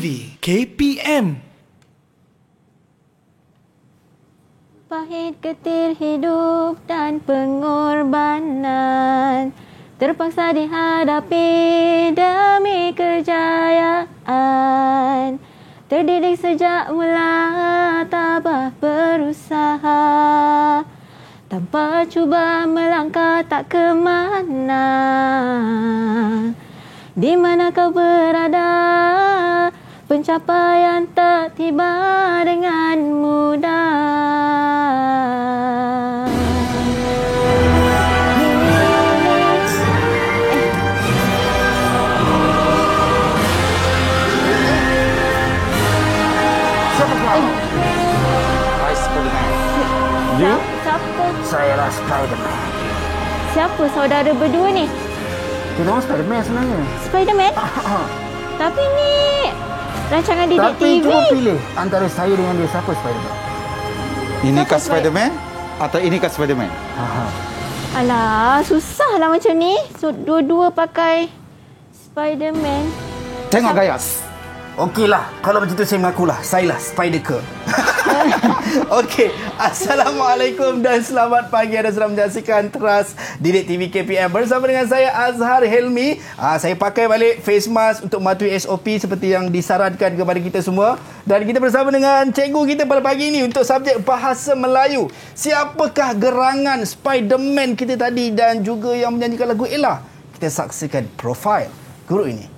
TV KPM. Pahit getir hidup dan pengorbanan terpaksa dihadapi demi kejayaan. Terdidik sejak mula tabah berusaha, tanpa cuba melangkah tak ke mana. Di mana kau berada, pencapaian tak tiba dengan mudah. Siapa kau? Hai Spiderman. You? Siapa? Saya lah Spiderman. Siapa saudara berdua ni? Kita orang Spiderman sebenarnya. Spiderman? Tapi ni rancangan Didik Tapi TV. cuba pilih antara saya dengan dia, siapa Spiderman? Inikah Spiderman atau inikah Spiderman? Alah, susahlah macam ni. So, dua-dua pakai Spiderman. Tengok gaya. Okeylah, kalau macam tu saya mengakulah. Saya lah Spider-Girl. Okey, Assalamualaikum dan selamat pagi. Anda sedang menyaksikan Teras Didik TV KPM bersama dengan saya Azhar Helmi. Saya pakai balik face mask untuk mematuhi SOP seperti yang disarankan kepada kita semua. Dan kita bersama dengan cikgu kita pada pagi ini untuk subjek Bahasa Melayu. Siapakah gerangan Spiderman kita tadi dan juga yang menyanyikan lagu Ella? Kita saksikan profil guru ini.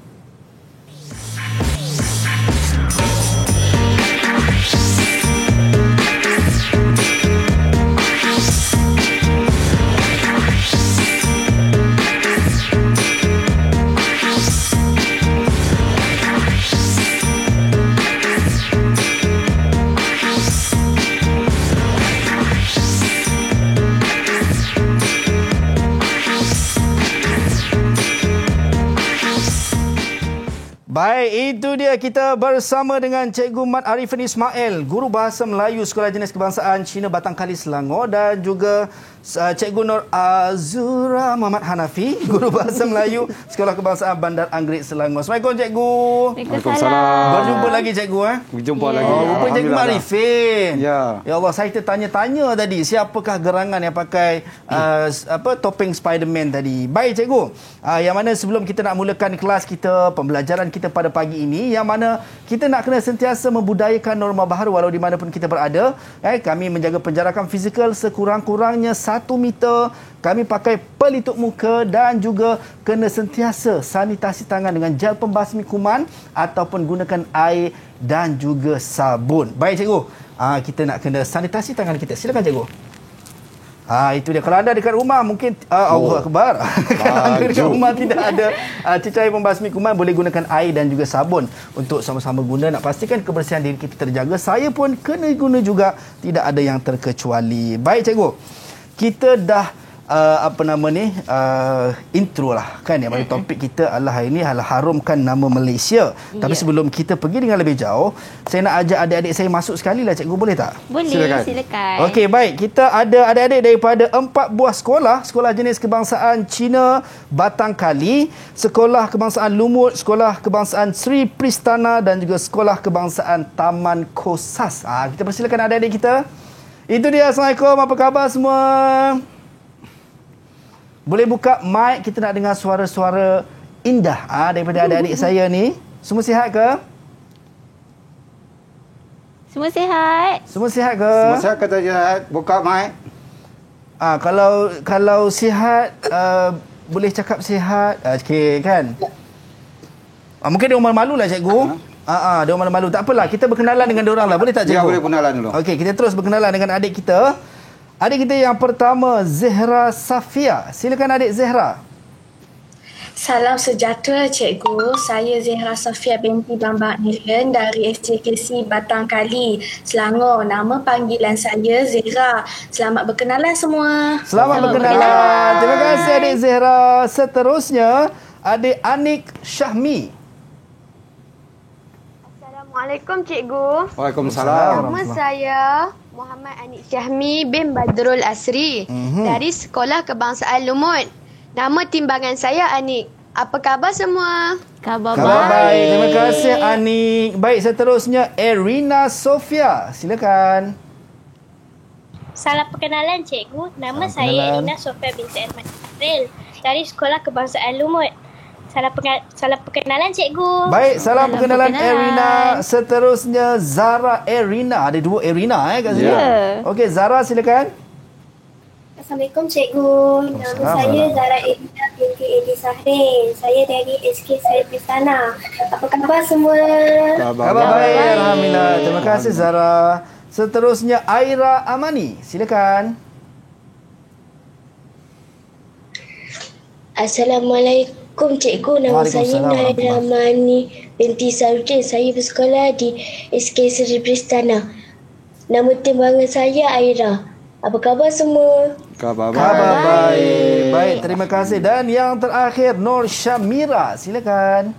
Baik, itu dia kita bersama dengan Cikgu Mat Arifin Ismail, Guru Bahasa Melayu Sekolah Jenis Kebangsaan Cina Batang Kali Selangor, dan juga Cikgu Nur Azura Muhammad Hanafi, Guru Bahasa Melayu Sekolah Kebangsaan Bandar Anggerik Selangor. Assalamualaikum Cikgu. Waalaikumsalam. Berjumpa lagi Cikgu. Berjumpa lagi. Rupa Cikgu Mat Arifin. Ya. Ya Allah, saya tertanya-tanya tadi siapakah gerangan yang pakai topeng Spiderman tadi. Baik Cikgu. Yang mana sebelum kita nak mulakan kelas kita, pembelajaran kita pada pagi ini, yang mana kita nak kena sentiasa membudayakan norma baharu walau di mana pun kita berada. Kami menjaga penjarakan fizikal sekurang-kurangnya 1 meter. Kami pakai pelitup muka dan juga kena sentiasa sanitasi tangan dengan gel pembasmi kuman ataupun gunakan air dan juga sabun. Baik Cikgu. Kita nak kena sanitasi tangan kita. Silakan Cikgu. Itu dia. Kalau anda dekat rumah mungkin Allahu Akbar. Kalau anda dekat rumah tidak ada cecair pembasmi kuman, boleh gunakan air dan juga sabun untuk sama-sama guna. Nak pastikan kebersihan diri kita terjaga. Saya pun kena guna juga, tidak ada yang terkecuali. Baik Cikgu. Kita dah intro lah kan, yang mana topik kita adalah hari ini adalah harumkan nama Malaysia. Tapi sebelum kita pergi dengan lebih jauh, saya nak ajak adik-adik saya masuk sekali lah Cikgu, boleh tak? Boleh, silakan. Okey, baik. Kita ada adik-adik daripada 4 buah sekolah jenis kebangsaan Cina Batang Kali, Sekolah Kebangsaan Lumut, Sekolah Kebangsaan Sri Pristana dan juga Sekolah Kebangsaan Taman Kosas. Kita persilakan adik-adik kita. Itu dia. Assalamualaikum, apa khabar semua? Boleh buka mic, kita nak dengar suara-suara indah daripada adik-adik saya ni. Semua sihat ke? Semua sihat? Semua sihat ke? Semua sihat kata sihat. Buka mic. Kalau sihat, boleh cakap sihat. Okey kan? Mungkin dia malu-malu lah Cikgu. Dia malu-malu. Tak apalah, kita berkenalan dengan dia orang lah. Boleh tak Cikgu? Ya, boleh berkenalan dulu. Okey, kita terus berkenalan dengan adik kita. Adik kita yang pertama, Zehra Safia. Silakan adik Zehra. Salam sejahtera Cikgu. Saya Zehra Safia binti Bambang Nilian dari SJKC Batang Kali, Selangor. Nama panggilan saya Zehra. Selamat berkenalan semua. Selamat berkenalan. Terima kasih adik Zehra. Seterusnya, adik Anik Syahmi. Assalamualaikum Cikgu. Waalaikumsalam. Nama saya Muhammad Anik Syahmi bin Badrul Asri dari Sekolah Kebangsaan Lumut. Nama timbangan saya Anik. Apa khabar semua? Khabar baik. Terima kasih Anik. Baik, seterusnya Erina Sofia. Silakan. Salam perkenalan cikgu. Nama Salam saya perkenalan. Erina Sofia binti Ahmad April dari Sekolah Kebangsaan Lumut. Salam perkenalan cikgu. Baik, salam perkenalan perkenalan. Erina. Seterusnya Zara Erina. Ada dua Erina kat sini. Ya. Okey, Zara silakan. Assalamualaikum cikgu. Nama saya Zara Erina binti Edi Sahrin. Saya dari SK Saya Pistana. Apa khabar semua? Khabar baik, alhamdulillah. Terima kasih Zara. Seterusnya Aira Amani. Silakan. Assalamualaikum cikgu. Nama saya Waalaikumsalam. Naira Mani binti Sahrin. Saya bersekolah di SK Seri Pristana. Nama timbangan saya Aira. Apa khabar semua? Khabar Khabar baik. Baik, terima kasih. Dan yang terakhir Nur Syamira. Silakan.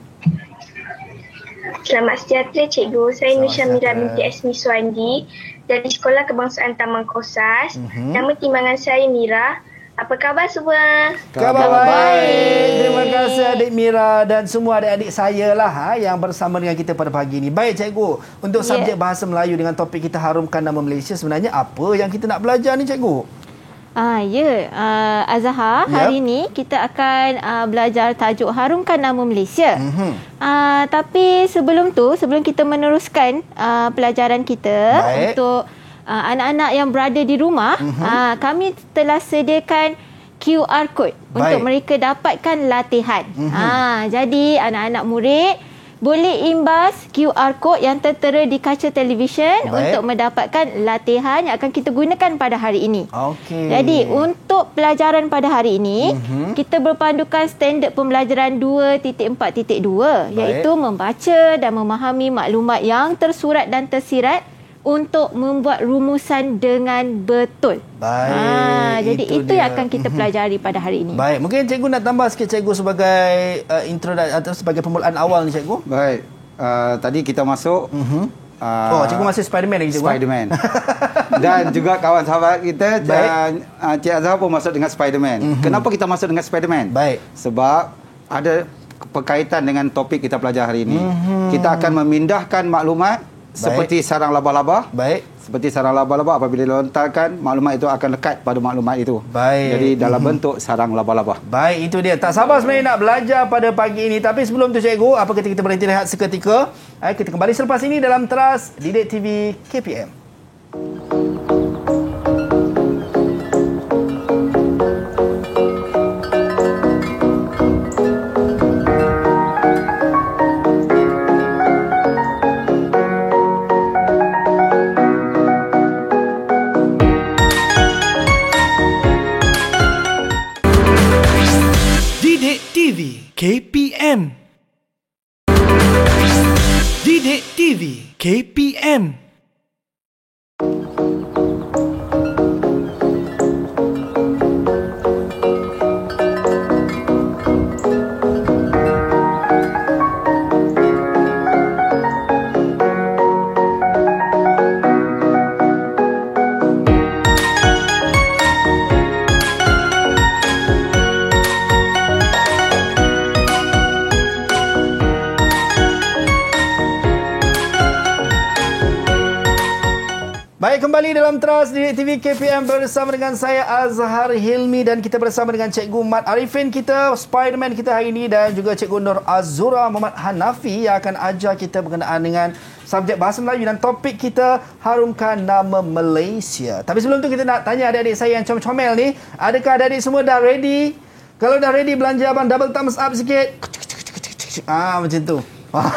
Selamat sejahtera cikgu. Saya Nur Syamira sejahtera. binti Asmi Suandi dari Sekolah Kebangsaan Taman Kosas. Nama timbangan saya Mira. Apa khabar semua? Khabar baik. Terima kasih adik Mira dan semua adik-adik saya lah yang bersama dengan kita pada pagi ini. Baik cikgu, untuk subjek bahasa Melayu dengan topik kita harumkan nama Malaysia, sebenarnya apa yang kita nak belajar ni cikgu? Azhar, hari ini kita akan belajar tajuk harumkan nama Malaysia. Tapi sebelum kita meneruskan pelajaran kita untuk anak-anak yang berada di rumah, kami telah sediakan QR code untuk mereka dapatkan latihan. Jadi anak-anak murid boleh imbas QR code yang tertera di kaca televisyen untuk mendapatkan latihan yang akan kita gunakan pada hari ini. Okey. Jadi untuk pelajaran pada hari ini, kita berpandukan standard pembelajaran 2.4.2 iaitu membaca dan memahami maklumat yang tersurat dan tersirat untuk membuat rumusan dengan betul. Baik. Jadi itu yang akan kita pelajari pada hari ini. Baik, mungkin cikgu nak tambah sikit cikgu sebagai introduksi atau sebagai permulaan awal ni cikgu. Baik. Tadi kita masuk Cikgu masih Spiderman lagi cikgu. Spiderman. Dan juga kawan sahabat kita Cik Azhar pun masuk dengan Spiderman. Kenapa kita masuk dengan Spiderman? Baik. Sebab ada berkaitan dengan topik kita belajar hari ini. Kita akan memindahkan maklumat seperti sarang laba-laba. Baik. Seperti sarang laba-laba, apabila dilontarkan, maklumat itu akan lekat pada maklumat itu. Baik. Jadi dalam bentuk sarang laba-laba. Baik, itu dia. Tak sabar sebenarnya nak belajar pada pagi ini. Tapi sebelum tu cikgu, apa kata kita berhenti rehat seketika? Kita kembali selepas ini dalam Teras Didik TV KPM. Didik TV KPM. Didik TV KPM. Baik, kembali dalam Teras Didik TV KPM bersama dengan saya Azhar Hilmi dan kita bersama dengan Cikgu Mat Arifin kita, Spiderman kita hari ini, dan juga Cikgu Nur Azura Muhammad Hanafi yang akan ajar kita berkenaan dengan subjek bahasa Melayu dan topik kita harumkan nama Malaysia. Tapi sebelum tu kita nak tanya adik-adik saya yang comel-comel ni, adakah adik-adik semua dah ready? Kalau dah ready, belanja abang double thumbs up sikit. Macam tu.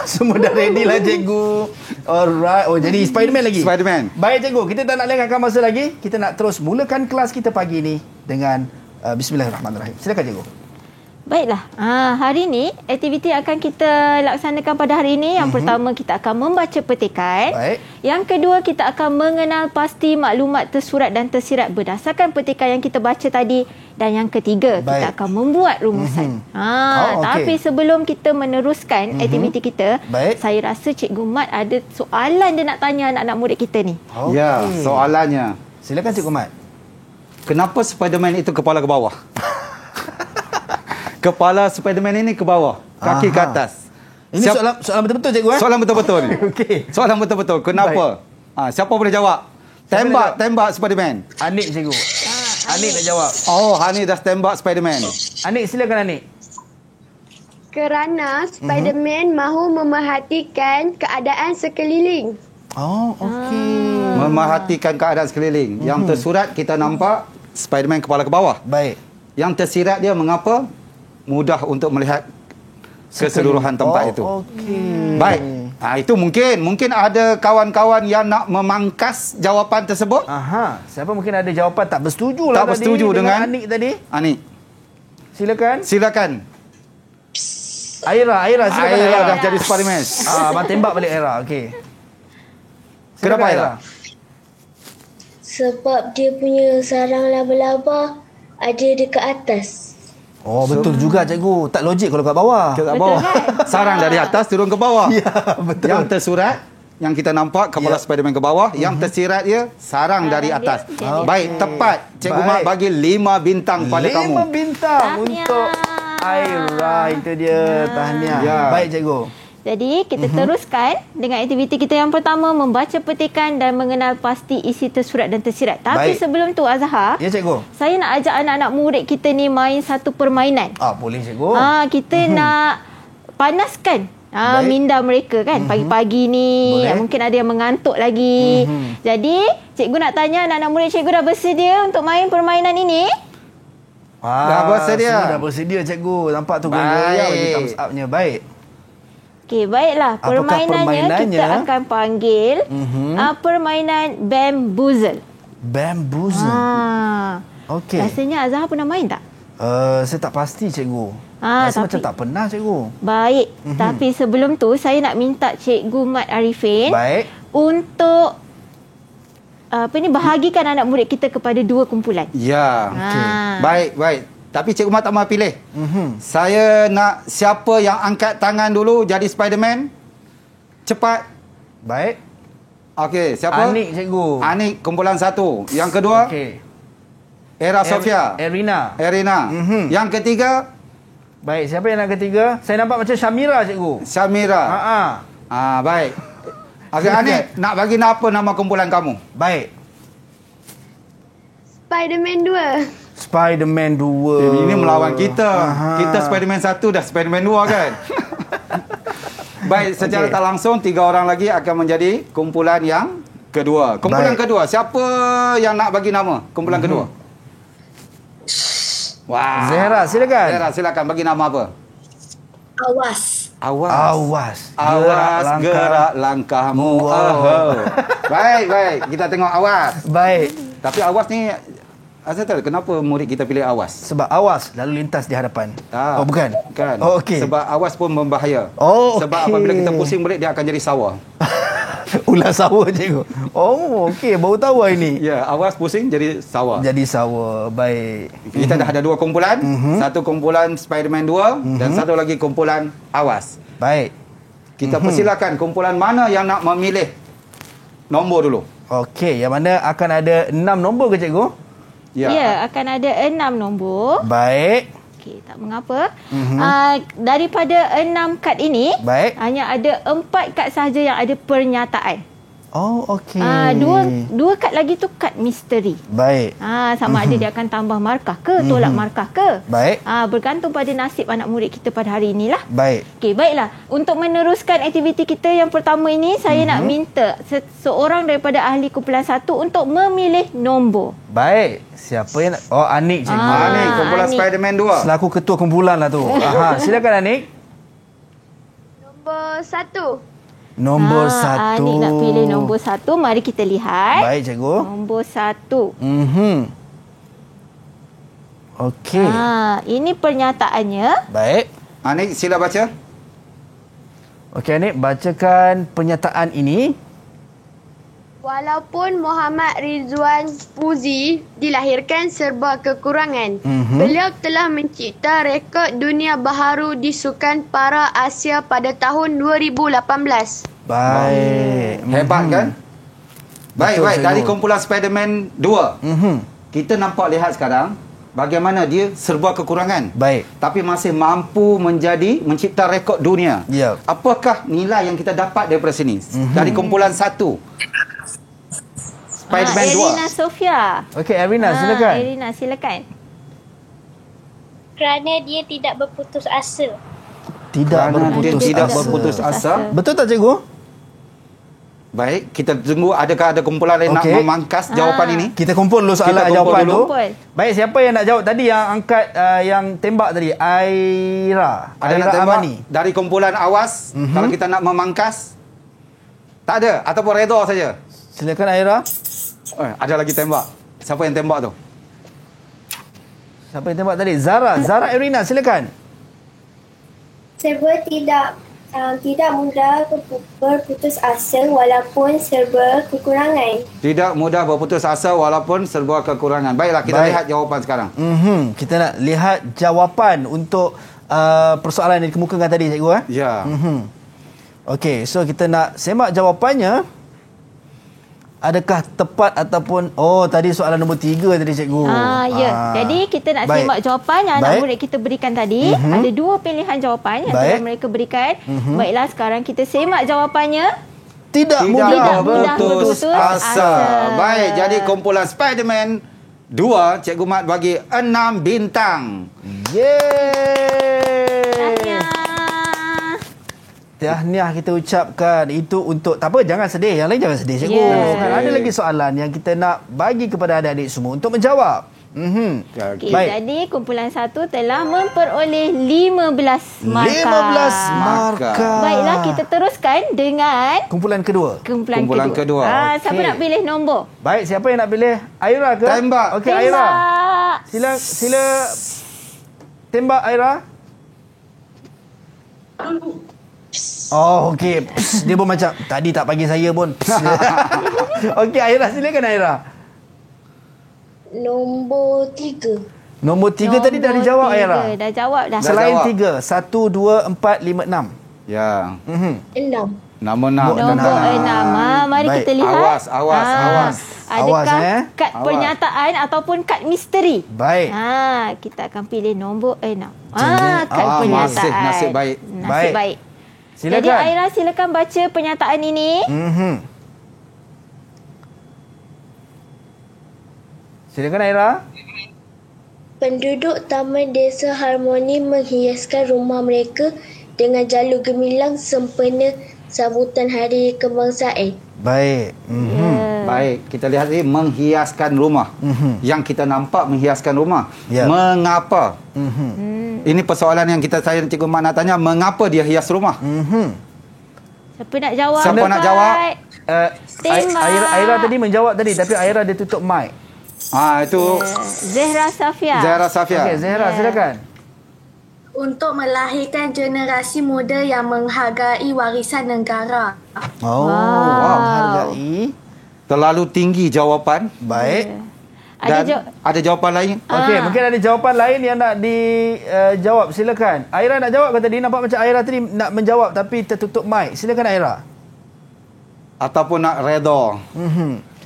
Semua dah ready lah cikgu. Alright. Oh, jadi Spiderman lagi? Spiderman. Baik cikgu, kita tak nak lengahkan masa lagi. Kita nak terus mulakan kelas kita pagi ni dengan Bismillahirrahmanirrahim. Silakan cikgu. Baiklah, hari ini aktiviti yang akan kita laksanakan pada hari ini, yang pertama kita akan membaca petikan. Baik. Yang kedua kita akan mengenal pasti maklumat tersurat dan tersirat berdasarkan petikan yang kita baca tadi. Dan yang ketiga, kita akan membuat rumusan. Tapi sebelum kita meneruskan aktiviti kita, saya rasa Cikgu Mat ada soalan dia nak tanya anak-anak murid kita ni. Ya, soalannya. Silakan Cikgu Mat. Kenapa Spiderman itu kepala ke bawah? Kepala Spiderman ini ke bawah, kaki ke atas. Ini soalan betul-betul cikgu Soalan betul-betul. Okey. Soalan betul-betul. Kenapa? Siapa boleh jawab? Tembak Spiderman. Anik cikgu. Anik nak jawab. Oh, Hani dah tembak Spiderman. Anik silakan Anik. Kerana Spiderman mahu memerhatikan keadaan sekeliling. Oh, okey. Memerhatikan keadaan sekeliling. Yang tersurat kita nampak Spiderman kepala ke bawah. Baik. Yang tersirat dia mengapa? Mudah untuk melihat keseluruhan tempat itu. Okey. Baik. Itu mungkin ada kawan-kawan yang nak memangkas jawapan tersebut. Aha, siapa mungkin ada jawapan tak bersetuju lah Tak bersetuju dengan Anik tadi? Anik. Silakan. Aira silakan. Aira dah jadi Spiderman. Abang tembak balik Aira. Okey. Kenapa Aira? Sebab dia punya sarang laba-laba ada dekat atas. Oh, betul juga cikgu. Tak logik kalau kat bawah. Kat bawah. Sarang dari atas turun ke bawah. Ya, betul. Yang tersurat, yang kita nampak kepala Spiderman ke bawah, yang tersirat dia sarang dari atas. Baik, tepat. Cikgu Mat bagi 5 bintang pada kamu. 5 bintang untuk Aira. Itu dia. Tahniah. Ya. Baik cikgu. Jadi kita teruskan dengan aktiviti kita yang pertama, membaca petikan dan mengenal pasti isi tersurat dan tersirat. Tapi Baik. sebelum tu Azhar, Ya cikgu. saya nak ajak anak-anak murid kita ni main satu permainan. Boleh cikgu. Kita nak panaskan minda mereka kan. Pagi-pagi ni mungkin ada yang mengantuk lagi. Jadi cikgu nak tanya anak-anak murid cikgu dah bersedia untuk main permainan ini? Dah bersedia. Semua dah bersedia cikgu. Nampak tu goyang bagi thumbs up-nya. Baik. Okey, baiklah. Permainannya kita akan panggil permainan Bamboozle. Bamboozle. Okey. Rasanya Azhar pernah main tak? Saya tak pasti cikgu. Rasa macam tak pernah cikgu. Baik. Tapi sebelum tu saya nak minta Cikgu Mat Arifin untuk bahagikan anak murid kita kepada 2 kumpulan. Ya. Baik. Tapi Cikgu Mat tak mahu pilih. Saya nak siapa yang angkat tangan dulu jadi Spiderman. Cepat. Baik. Okey, siapa? Anik cikgu. Anik kumpulan 1. Yang kedua? Okey. Era Sofia. Erina. Yang ketiga? Baik, siapa yang nak ketiga? Saya nampak macam Syamira cikgu. Syamira. Baik. Okey, Anik, nak bagi apa nama kumpulan kamu? Baik. Spiderman 2. Spiderman 2. Ini melawan kita. Kita Spiderman 1 dah Spiderman 2 kan? Baik, secara tak langsung 3 orang lagi akan menjadi kumpulan yang kedua. Kumpulan kedua, siapa yang nak bagi nama kumpulan kedua? Wah. Zehra, silakan. Zehra, silakan bagi nama apa? Awas. Awas gerak langkahmu. Baik. Kita tengok awas. Baik. Tapi awas ni Azhar, kenapa murid kita pilih awas? Sebab awas lalu lintas di hadapan. Bukan? Bukan. Okey. Sebab awas pun membahaya. Sebab apabila kita pusing murid, dia akan jadi sawah. Ular sawah cikgu. Okey. Baru tahu hari ni. Ya, awas pusing jadi sawah. Baik. Kita dah ada 2 kumpulan. Satu kumpulan Spiderman 2 dan satu lagi kumpulan awas. Baik. Kita persilakan kumpulan mana yang nak memilih nombor dulu. Okey, yang mana akan ada 6 nombor ke cikgu? Ya, akan ada 6 nombor. Baik. Okey, tak mengapa. Daripada 6 kad ini, hanya ada 4 kad sahaja yang ada pernyataan. Okey. Dua kad lagi tu kad misteri. Baik. Sama ada dia akan tambah markah ke, tolak markah ke. Baik. Bergantung pada nasib anak murid kita pada hari inilah. Baik. Okey, baiklah. Untuk meneruskan aktiviti kita yang pertama ini, saya nak minta seorang daripada ahli kumpulan 1 untuk memilih nombor. Baik. Siapa yang nak? Anik cikgu. Anik, kumpulan Spiderman 2. Selaku ketua kumpulan lah tu. Silakan Anik. Nombor 1. Nombor 1. Anik nak pilih nombor 1. Mari kita lihat. Baik, cikgu. Nombor 1. Okey. Ini pernyataannya. Baik. Anik, sila baca. Okey, Anik. Bacakan pernyataan ini. Walaupun Muhammad Rizwan Puzi dilahirkan serba kekurangan, beliau telah mencipta rekod dunia baharu di Sukan Para Asia pada tahun 2018. Baik. Hebat kan? Baik. Dari kumpulan Spiderman 2. Kita nampak lihat sekarang bagaimana dia serba kekurangan. Baik. Tapi masih mampu mencipta rekod dunia. Ya. Apakah nilai yang kita dapat daripada sini? Dari kumpulan 1. Spiderman 2. Erina Sofia. Okey, Erina silakan. Erina silakan. Kerana dia tidak berputus asa. Kerana dia tidak berputus asa. Betul tak cikgu? Baik, kita tunggu adakah ada kumpulan lain nak memangkas jawapan ini. Kita kumpul dulu soalan jawapan dulu. Baik, siapa yang nak jawab tadi yang angkat yang tembak tadi? Aira. Ada nak tembak Amani. Dari kumpulan Awas. Kalau kita nak memangkas. Tak ada ataupun redha saja. Silakan Aira. Ada lagi tembak. Siapa yang tembak tu? Siapa yang tembak tadi? Zara Erina, silakan. Serba tidak mudah berputus asa walaupun serba kekurangan. Tidak mudah berputus asa walaupun serba kekurangan. Baiklah, kita lihat jawapan sekarang. Kita nak lihat jawapan untuk persoalan yang dikemukakan tadi, cikgu. Ya. Okey, so kita nak semak jawapannya. Adakah tepat ataupun tadi soalan nombor 3 tadi cikgu. Ya. Jadi kita nak semak jawapan yang anak murid kita berikan tadi. Ada 2 pilihan jawapan yang telah mereka berikan. Baiklah, sekarang kita semak jawapannya. Tidak mudah berputus asa. Baik, jadi kumpulan Spiderman 2, Cikgu Mat bagi 6 bintang. Yeay. Tahniah kita ucapkan. Itu untuk, tak apa, jangan sedih. Yang lain jangan sedih, cikgu. Ada lagi soalan yang kita nak bagi kepada adik-adik semua untuk menjawab. Okay, jadi kumpulan 1 telah memperoleh 15 markah. 15 markah. Baiklah, kita teruskan dengan kumpulan kedua. Kumpulan kedua. Siapa nak pilih nombor? Baik, siapa yang nak pilih? Aira ke? Tembak. Okey, Aira. Sila tembak, Aira. Oh, okey. Dia pun macam tadi tak panggil saya pun. Okey, Aira, silakan Aira. Nombor 3. Nombor 3 tadi dah dijawab, Aira. Dah jawab dah. Selain 3, 1 2 4 5 6. Ya. 6. Nombor 6. Nombor 6. Mari kita lihat. Awas. Adakah kad pernyataan ataupun kad misteri? Baik. Kita akan pilih nombor 6. Kad pernyataan. Nasib baik. Nasib baik. Silakan. Jadi Aira, silakan baca pernyataan ini. Silakan Aira. Penduduk Taman Desa Harmoni menghiaskan rumah mereka dengan jalur gemilang sempena sambutan Hari Kebangsaan. Baik. Baik, kita lihat ni menghiaskan rumah. Yang kita nampak menghiaskan rumah. Mengapa? Ini persoalan yang saya Cikgu Mat nak tanya, mengapa dia hias rumah? Siapa nak jawab? Siapa nak jawab? Aira tadi menjawab tadi, tapi Aira dia tutup mic. Itu Zehra Safia. Okey, Zehra silakan. Untuk melahirkan generasi muda yang menghargai warisan negara. Menghargai. Terlalu tinggi jawapan. Baik. Ada jawapan lain? Okey, mungkin ada jawapan lain yang nak dijawab. Silakan. Aira nak jawab ke tadi? Nampak macam Aira tadi nak menjawab tapi tertutup mic. Silakan Aira. Ataupun nak redha.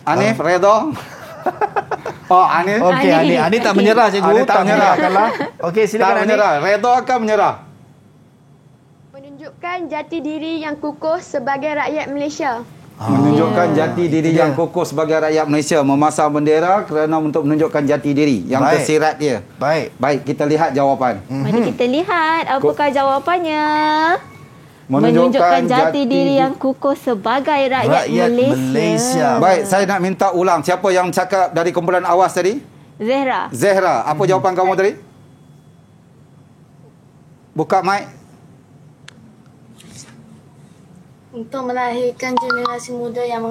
Anif, redha? Anif. Okey, Anif tak menyerah, cikgu. Anif tak menyerah. Okey, silakan Anif. Redha akan menyerah. Menunjukkan jati diri yang kukuh sebagai rakyat Malaysia. Menunjukkan jati diri yang kukuh sebagai rakyat Malaysia, memasang bendera kerana untuk menunjukkan jati diri yang tersirat dia. Baik, kita lihat jawapan. Mari kita lihat apakah jawapannya. Menunjukkan jati diri yang kukuh sebagai rakyat Malaysia. Baik, saya nak minta ulang. Siapa yang cakap dari kumpulan Awas tadi? Zehra, apa jawapan kamu tadi? Buka mic. Untuk melahirkan generasi muda yang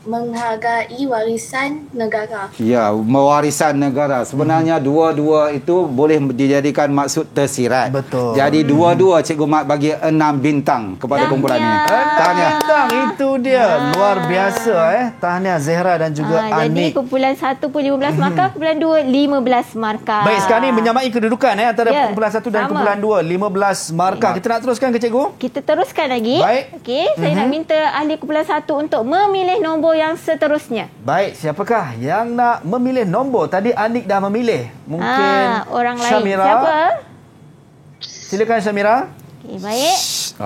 menghargai warisan negara. Ya, warisan negara. Sebenarnya dua-dua itu boleh dijadikan maksud tersirat. Betul. Jadi dua-dua Cikgu Mat bagi 6 bintang kepada kumpulan ini. Tahniah. Bintang itu dia. Luar biasa Tahniah Zehra dan juga Jadi Anik. kumpulan 1 pun 15 markah, kumpulan 2 15 markah. Baik, sekarang ni menyamai kedudukan antara kumpulan 1 dan kumpulan 2 15 markah. Kita nak teruskan ke cikgu? Kita teruskan lagi. Baik. Okey, saya Saya nak minta ahli kumpulan 1 untuk memilih nombor yang seterusnya. Baik, siapakah yang nak memilih nombor? Tadi Anik dah memilih. Mungkin orang lain. Syamira. Siapa? Silakan Syamira. Okey, baik.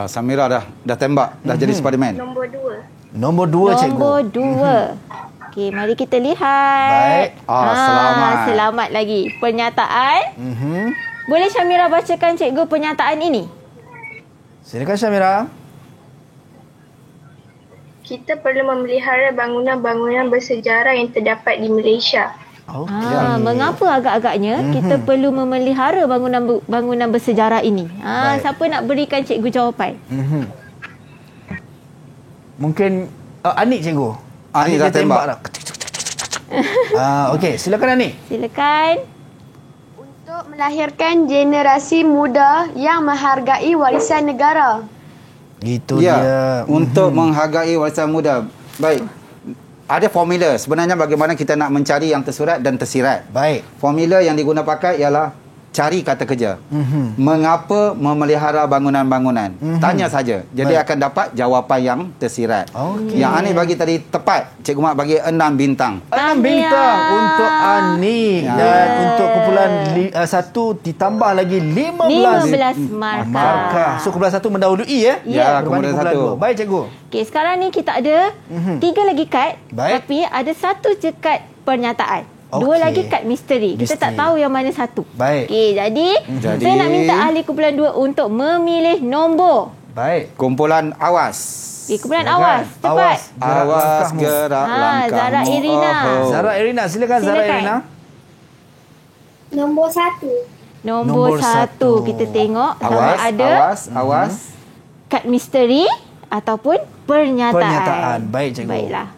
Samira dah tembak, dah jadi Spiderman. Nombor 2. Nombor 2 cikgu. Nombor 2. Okey, mari kita lihat. Baik. Selamat. Selamat lagi. Pernyataan. Boleh Syamira bacakan cikgu pernyataan ini? Silakan Syamira. Kita perlu memelihara bangunan-bangunan bersejarah yang terdapat di Malaysia. Mengapa agak-agaknya kita perlu memelihara bangunan bersejarah ini? Siapa nak berikan cikgu jawapan? Mungkin Anik cikgu. Anik dah tembak dah. Okey, silakan Anik. Silakan. Untuk melahirkan generasi muda yang menghargai warisan negara. Itu Ya, dia. untuk menghargai warisan muda. Baik. Ada formula sebenarnya bagaimana kita nak mencari yang tersurat dan tersirat. Baik. Formula yang diguna pakai ialah cari kata kerja. Mengapa memelihara bangunan-bangunan? Tanya saja. Jadi akan dapat jawapan yang tersirat. Okey. Yang Anik bagi tadi tepat. Cikgu Mat bagi 6 bintang. 6 bintang untuk Anik. Dan untuk kumpulan 1 ditambah lagi 15 markah. So kumpulan 1 mendahului Ya, berbanding kumpulan 1. 2. Baik cikgu. Okey, sekarang ni kita ada 3 lagi kad. Baik. Tapi ada 1 je kad pernyataan. 2 Okey. lagi kad misteri. Kita tak Misteri. tahu yang mana satu. Baik. Okey, jadi saya nak minta ahli kumpulan 2 untuk memilih nombor. Baik. Kumpulan awas. Kumpulan Silakan. awas. Cepat. Awas gerak langkahmu. Zara Irina. Zara Irina, silakan Zara Silakan. Irina. Nombor 1. Nombor 1. Kita tengok sama ada Awas. kad misteri ataupun pernyataan. Baik cikgu. Baiklah.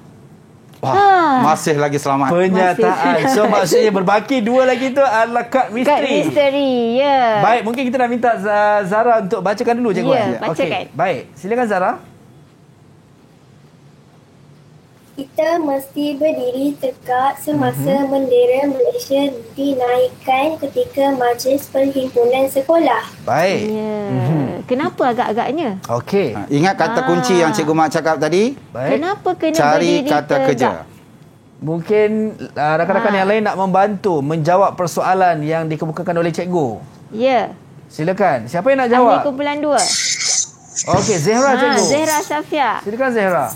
Masih lagi selamat. Pernyataan. So maksudnya berbaki 2 lagi tu adalah kad Kad misteri. misteri, ya. Baik, mungkin kita nak minta Zara untuk bacakan dulu cikgu. Ya, bacakan. Okey, baik. Silakan Zara. Kita mesti berdiri tegak semasa bendera Malaysia dinaikkan ketika majlis perhimpunan sekolah. Baik. Ya. Kenapa agak-agaknya? Okey. Ingat kata kunci yang Cikgu Mat cakap tadi? Baik. Kenapa kena Cari berdiri kata tegak? kerja. Mungkin rakan-rakan yang lain nak membantu menjawab persoalan yang dikemukakan oleh cikgu. Ya. Silakan. Siapa yang nak Ahli jawab? kumpulan 2. Okey, Zehra cikgu. Zehra Safia. Silakan Zehra.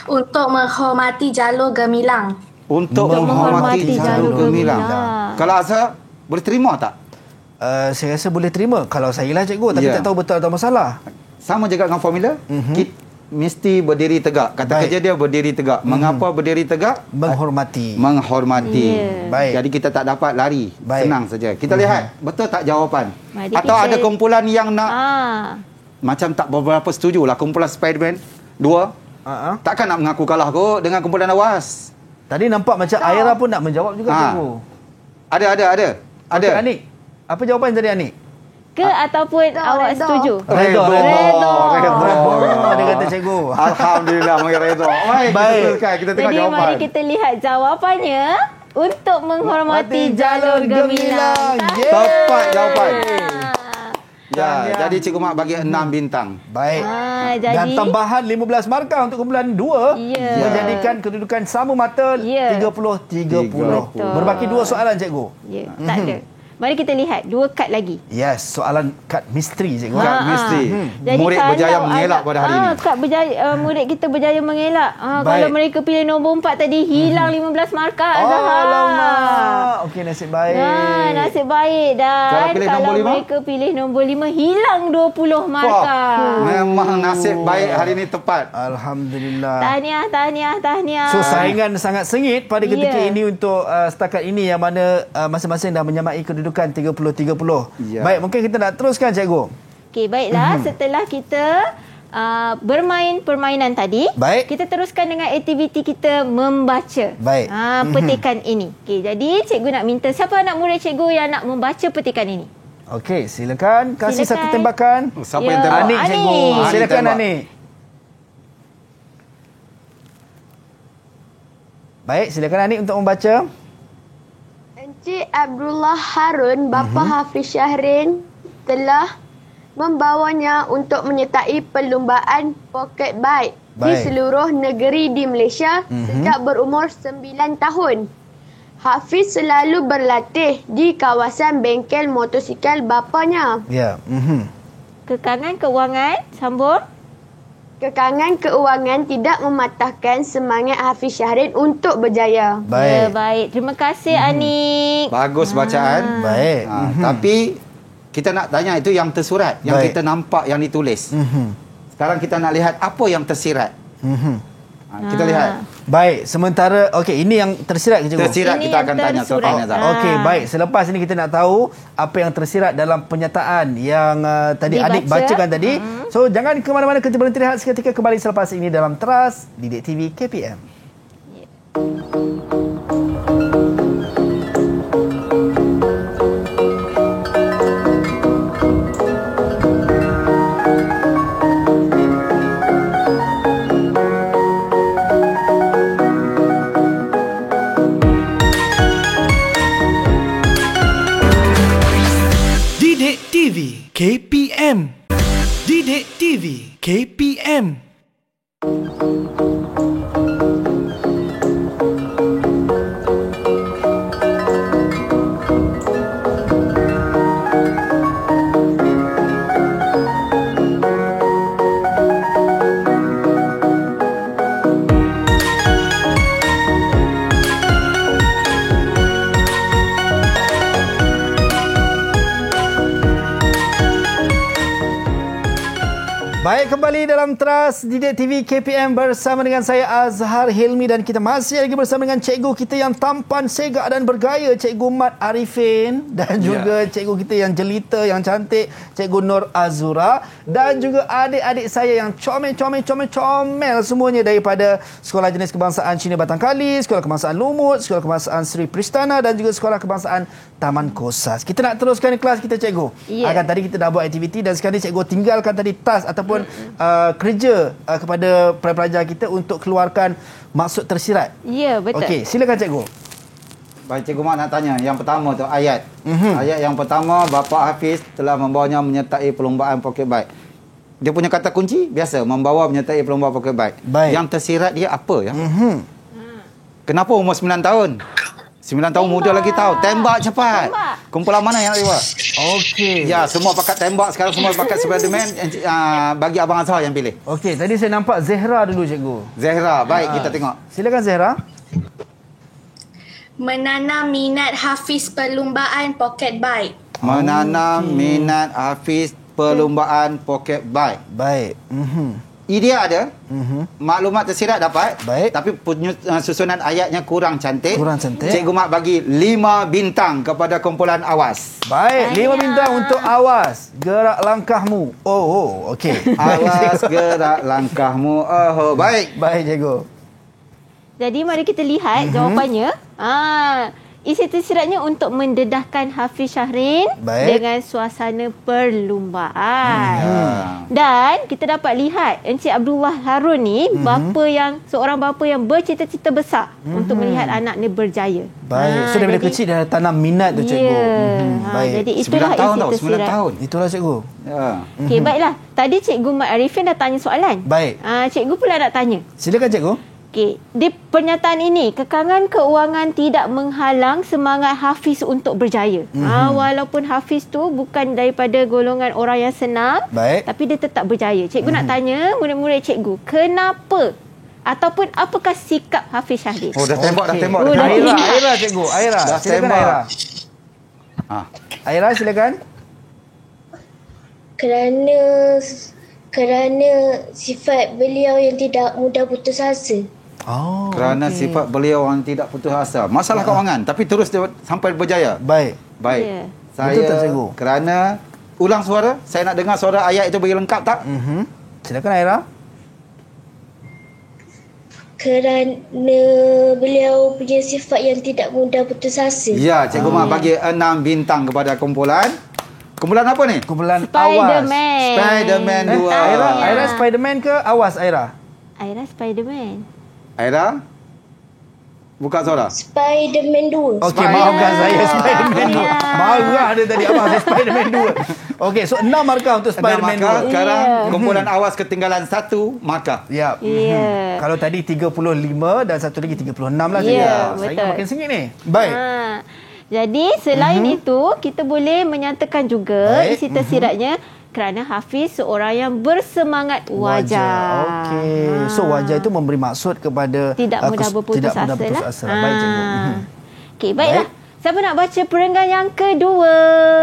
Untuk menghormati jalur gemilang. Untuk menghormati jalur gemilang. Kalau Azhar, boleh terima tak? Saya rasa boleh terima kalau saya lah cikgu, tapi Ya. tak tahu betul atau masalah. Sama juga dengan formula. Kita mesti berdiri tegak. Kata Baik. kerja dia berdiri tegak. Mengapa berdiri tegak? Menghormati. Menghormati. Ya. Baik. Jadi kita tak dapat lari. Baik. Senang saja. Kita lihat betul tak jawapan. Mari Atau kita- ada kumpulan yang nak Macam macam tak beberapa setuju lah. Kumpulan Spiderman 2 takkan nak mengaku kalah kot dengan kumpulan awas. Tadi nampak macam Aira pun nak menjawab juga cikgu. Ada. Okey, Anik. Apa jawapan tadi Anik? ke ataupun awak redha. setuju? Redha. Dia kata cikgu. Alhamdulillah mengira redha. Baik. Baik. Kita tengok Jadi jawapan. mari kita lihat jawapannya untuk menghormati jalur gemilang. Tepat jawapan. Dan Ya, jadi Cikgu Mak bagi 6 bintang. Baik. Dan Jadi tambahan 15 markah untuk kumpulan 2 Ya. menjadikan kedudukan sama mata Ya. 30-30. Betul. Berbaki 2 soalan cikgu. ya, tak ada. Mari kita lihat 2 kad lagi. Yes, soalan kad misteri cikgu. Kad misteri. Jadi Murid kalau berjaya mengelak pada hari ini. Kad berjaya, murid kita berjaya mengelak. Baik. Kalau mereka pilih nombor 4 tadi, hilang 15 markah. Alamak. Okey, nasib baik. Nasib baik. Dan Kalau pilih nombor 5? mereka pilih nombor 5, hilang 20 markah. Memang nasib baik hari ini tepat. Alhamdulillah. Tahniah. So saingan sangat sengit pada ketika Ya. ini untuk setakat ini yang mana masing-masing dah menyamai kedudukan 30-30. Ya. Baik, mungkin kita nak teruskan cikgu. Okey, baiklah. Setelah kita bermain permainan tadi, Baik. kita teruskan dengan aktiviti kita membaca. Baik. Petikan ini. Okey, jadi cikgu nak minta siapa anak murid cikgu yang nak membaca petikan ini? Okey, silakan kasih Silakan. satu tembakan. Siapa Ya. yang tembak? Anik cikgu. Anik. Silakan Anik Anik. Baik, silakan Anik untuk membaca. Encik Abdullah Harun, bapa Hafiz Syahrin telah membawanya untuk menyertai perlumbaan pocket bike di seluruh negeri di Malaysia sejak berumur 9 tahun. Hafiz selalu berlatih di kawasan bengkel motosikal bapanya. Ya. Kekangan keuangan, sambung. Kekangan keuangan tidak mematahkan semangat Hafiz Syahrin untuk berjaya. Baik. Ya, baik. Terima kasih Anik. Bagus bacaan. Baik. Tapi kita nak tanya itu yang tersurat, yang Baik. kita nampak yang ditulis. Sekarang kita nak lihat apa yang tersirat. Kita lihat. Baik, sementara ini yang tersirat ke cikgu? Tersirat Ini kita yang akan tanya tersurat. selepas ni. Okey, baik. Selepas ini kita nak tahu apa yang tersirat dalam penyataan yang tadi Dibaca. Adik bacakan tadi. So, jangan ke mana-mana, kita berhenti rehat seketika, kembali selepas ini dalam Teras Didik TV KPM. Didik TV KPM. Didik TV KPM. Baik, kembali dalam Teras Didik TV KPM bersama dengan saya Azhar Hilmi, dan kita masih lagi bersama dengan cikgu kita yang tampan, segak dan bergaya, Cikgu Mat Arifin, dan juga cikgu kita yang jelita, yang cantik, Cikgu Nur Azura, dan juga adik-adik saya yang comel semuanya daripada Sekolah Jenis Kebangsaan Cina Batang Kali, Sekolah Kebangsaan Lumut, Sekolah Kebangsaan Sri Pristana dan juga Sekolah Kebangsaan Taman Kosas. Kita nak teruskan kelas kita, cikgu. Akan tadi kita dah buat aktiviti, dan sekarang ni cikgu tinggalkan tadi task ataupun kerja kepada pelajar kita untuk keluarkan maksud tersirat. Ya, betul. Okey, silakan cikgu. Baik, Cikgu Mat nak tanya. Yang pertama tu ayat. Ayat yang pertama, Bapa Hafiz telah membawanya menyertai perlombaan pocket bike. Dia punya kata kunci biasa, membawa menyertai perlombaan pocket bike. Baik. Yang tersirat dia apa ya? Kenapa umur 9 tahun? 9 tahun muda lagi tahu. Tembak cepat. Kumpulan mana yang nak buat? Okey. Ya, semua pakat tembak sekarang, semua pakat Spiderman. Bagi Abang Azhar yang pilih. Okey, tadi saya nampak Zehra dulu, cikgu. Zehra, baik kita tengok. Silakan Zehra. Menanam minat Hafiz perlumbaan pocket bike. Menanam minat Hafiz perlumbaan pocket bike. Baik. Idea ada, maklumat tersirat dapat, Baik. tapi susunan ayatnya kurang cantik. Kurang cantik. Cikgu Mat bagi 5 bintang kepada kumpulan Awas. Baik, 5 bintang untuk Awas. Gerak langkahmu. Oh, okey. Awas gerak langkahmu. Oh, baik. Baik, cikgu. Jadi mari kita lihat jawapannya. Isi tersiratnya untuk mendedahkan Hafiz Syahrin dengan suasana perlumbaan. Dan kita dapat lihat Encik Abdullah Harun ni seorang bapa yang bercita-cita besar untuk melihat anaknya berjaya. Baik. So daripada kecil dah tanam minat tu, cikgu. Baik. Jadi itulah 9 tahun isi tau, 9 tersirat. tahun. Itulah, cikgu. Ya. Okey, baiklah. Tadi Cikgu Mat Arifin dah tanya soalan. Baik. Cikgu pula nak tanya. Silakan, cikgu. Okey, di pernyataan ini, kekangan keuangan tidak menghalang semangat Hafiz untuk berjaya. Walaupun Hafiz tu bukan daripada golongan orang yang senang, tapi dia tetap berjaya. Cikgu nak tanya murid-murid cikgu, kenapa ataupun apakah sikap Hafiz Syahrin? Oh, dah tembak, dah tembak. Oh, dah tembak. Aira, cikgu. Aira. Dah Silakan, tembak. Aira. Aira, silakan. Kerana sifat beliau yang tidak mudah putus asa. Kerana sifat beliau yang tidak putus asa. Masalah keuangan, tapi terus dia sampai berjaya. Baik. Baik. Ya. Betul tak, Saya cikgu? kerana ulang suara, saya nak dengar suara ayat itu bagi lengkap tak? Silakan, Aira. Kerana beliau punya sifat yang tidak mudah putus asa. Ya, Cikgu Mat bagi 6 bintang kepada kumpulan. Kumpulan apa ni? Kumpulan Awas. Spiderman 2. Aira Spiderman ke Awas, Aira? Aira Spiderman. Aira? Buka suara. Spiderman 2. Okey, maafkan saya Spiderman 2. Marah dia tadi abang saya Spiderman 2. Okey, so 6 markah untuk Spiderman 2. Sekarang kumpulan awas ketinggalan 1 markah. Ya. Kalau tadi 35 dan satu lagi 36 lah. Saya makin sengit ni. Baik. Jadi selain itu, kita boleh menyatakan juga isi tersiratnya kerana Hafiz seorang yang bersemangat wajah. Okey. So wajah itu memberi maksud kepada tidak mudah berputus asa. Baik, cikgu. Okey, baiklah. Siapa nak baca perenggan yang kedua?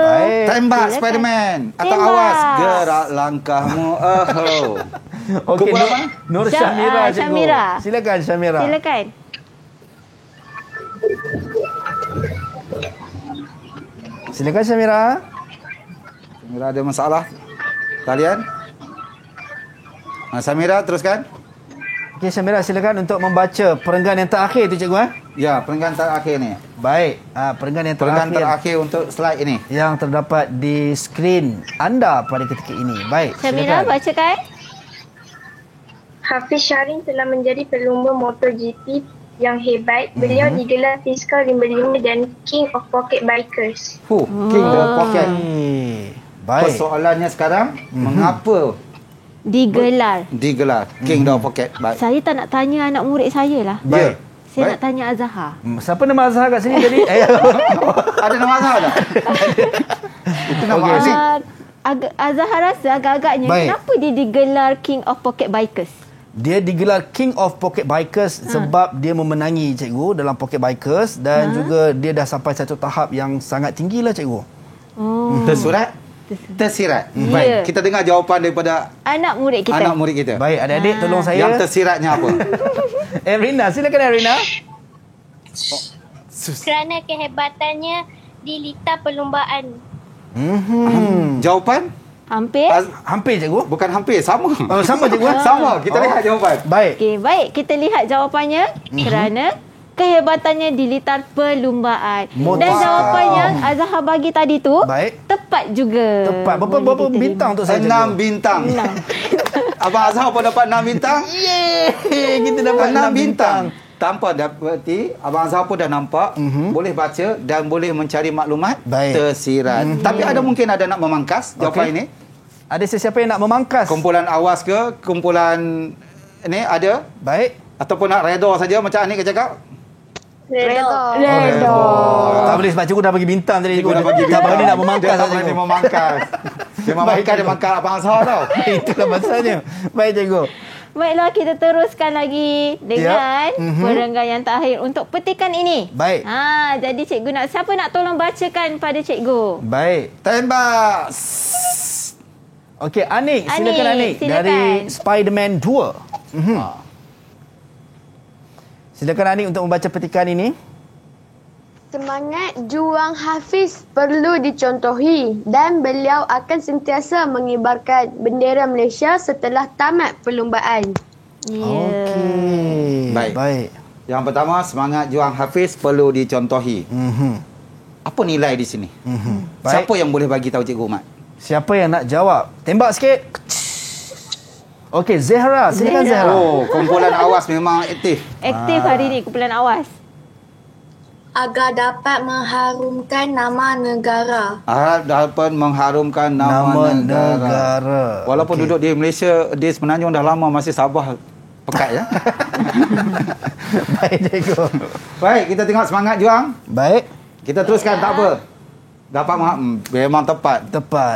Baik. Tembak Spiderman. Atau awas gerak langkahmu. Okey, Nur Syamira, cikgu. Syamira. Silakan Syamira. Silakan. Silakan Syamira. Samira ada masalah talian. Samira teruskan. Okey Syamira, silakan untuk membaca perenggan yang terakhir tu cikgu. Ya, perenggan terakhir ni. Baik, perenggan yang terakhir untuk slide ini yang terdapat di skrin anda pada ketika ini. Baik, Syamira bacakan. Hafiz Syahrin telah menjadi pelumba MotoGP yang hebat. Beliau digelar Fiskal 55 dan King of Pocket Bikers. King of Pocket. Baik. Persoalannya sekarang, mengapa digelar King of Pocket Bike? Saya tak nak tanya anak murid saya lah. Baik. Saya nak tanya Azhar. Siapa nama Azhar kat sini tadi? Ada nama Azhar tak? Itu nama asing. Azhar rasa agak-agaknya kenapa dia digelar King of Pocket Bikers? Dia digelar King of Pocket Bikers sebab dia memenangi cikgu dalam Pocket Bikers dan juga dia dah sampai satu tahap yang sangat tinggi lah cikgu. Tersirat. Baik, kita dengar jawapan daripada anak murid kita. Baik, adik-adik tolong saya. Yang tersiratnya apa? Erina, silakan Erina. Kerana kehebatannya di litar perlumbaan. Jawapan? Hampir cikgu. Bukan hampir, sama. Sama cikgu. Sama, kita lihat jawapan. Baik. Okey, baik, kita lihat jawapannya. Kerana kehebatannya di litar perlumbaan. Dan jawapan yang Azhar bagi tadi tu tepat juga. Tepat. Berapa bintang untuk saya? 6 bintang. Abang Azhar pun dapat 6 bintang. Yeay, kita dapat 6 bintang. Tanpa dapati, Abang Azhar pun dah nampak, boleh baca dan boleh mencari maklumat tersirat. Tapi ada mungkin ada nak memangkas jawapan ini. Ada sesiapa yang nak memangkas? Kumpulan awas ke? Kumpulan ini ada? Baik. Ataupun nak redha saja macam Anik cakap? Redha. Tak boleh sebab cikgu dah bagi bintang tadi. Cikgu dah bagi bintang. Tak berani nak memangkas. Dia tak berani memangkas. Dia memangkas, dia mangkas Abang Azhar tau. Itulah masalahnya. Baik cikgu. Baiklah, kita teruskan lagi dengan perenggan yang terakhir untuk petikan ini. Baik. Jadi cikgu siapa nak tolong bacakan pada cikgu? Baik. Tembak. Okey, Anik. Silakan Anik. Dari Spiderman 2. Silakan Anik untuk membaca petikan ini. Semangat juang Hafiz perlu dicontohi dan beliau akan sentiasa mengibarkan bendera Malaysia setelah tamat perlumbaan. Okey. Baik. Yang pertama, semangat juang Hafiz perlu dicontohi. Apa nilai di sini? Siapa yang boleh bagi tahu Cikgu Mat? Siapa yang nak jawab? Tembak sikit. Okey, Zehra. Silakan Zehra. Kumpulan awas memang aktif. Aktif hari ni kumpulan awas. Agar dapat mengharumkan nama negara. Dapat mengharumkan nama negara. Walaupun duduk di Malaysia, di Semenanjung dah lama, masih Sabah pekat ya. Baik cikgu. Baik, kita tengok semangat juang. Baik. Kita teruskan tak apa. Dapat memang tepat.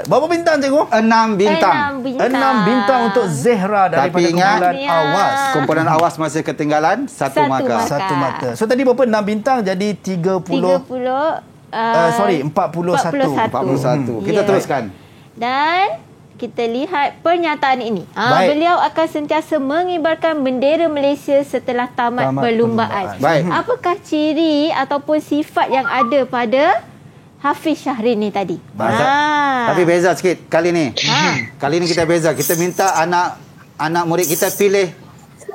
Berapa bintang cikgu? 6 bintang. 6 bintang untuk Zehra daripada kumpulan awas. Kumpulan awas masih ketinggalan 1 markah. 1 markah. So tadi berapa 6 bintang jadi 41. Kita teruskan. Dan kita lihat pernyataan ini. Beliau akan sentiasa mengibarkan bendera Malaysia setelah tamat perlumbaan. Apakah ciri ataupun sifat yang ada pada Hafiz Syahrin ni tadi? Tapi beza sikit kali ni. Kali ni kita beza. Kita minta anak murid kita pilih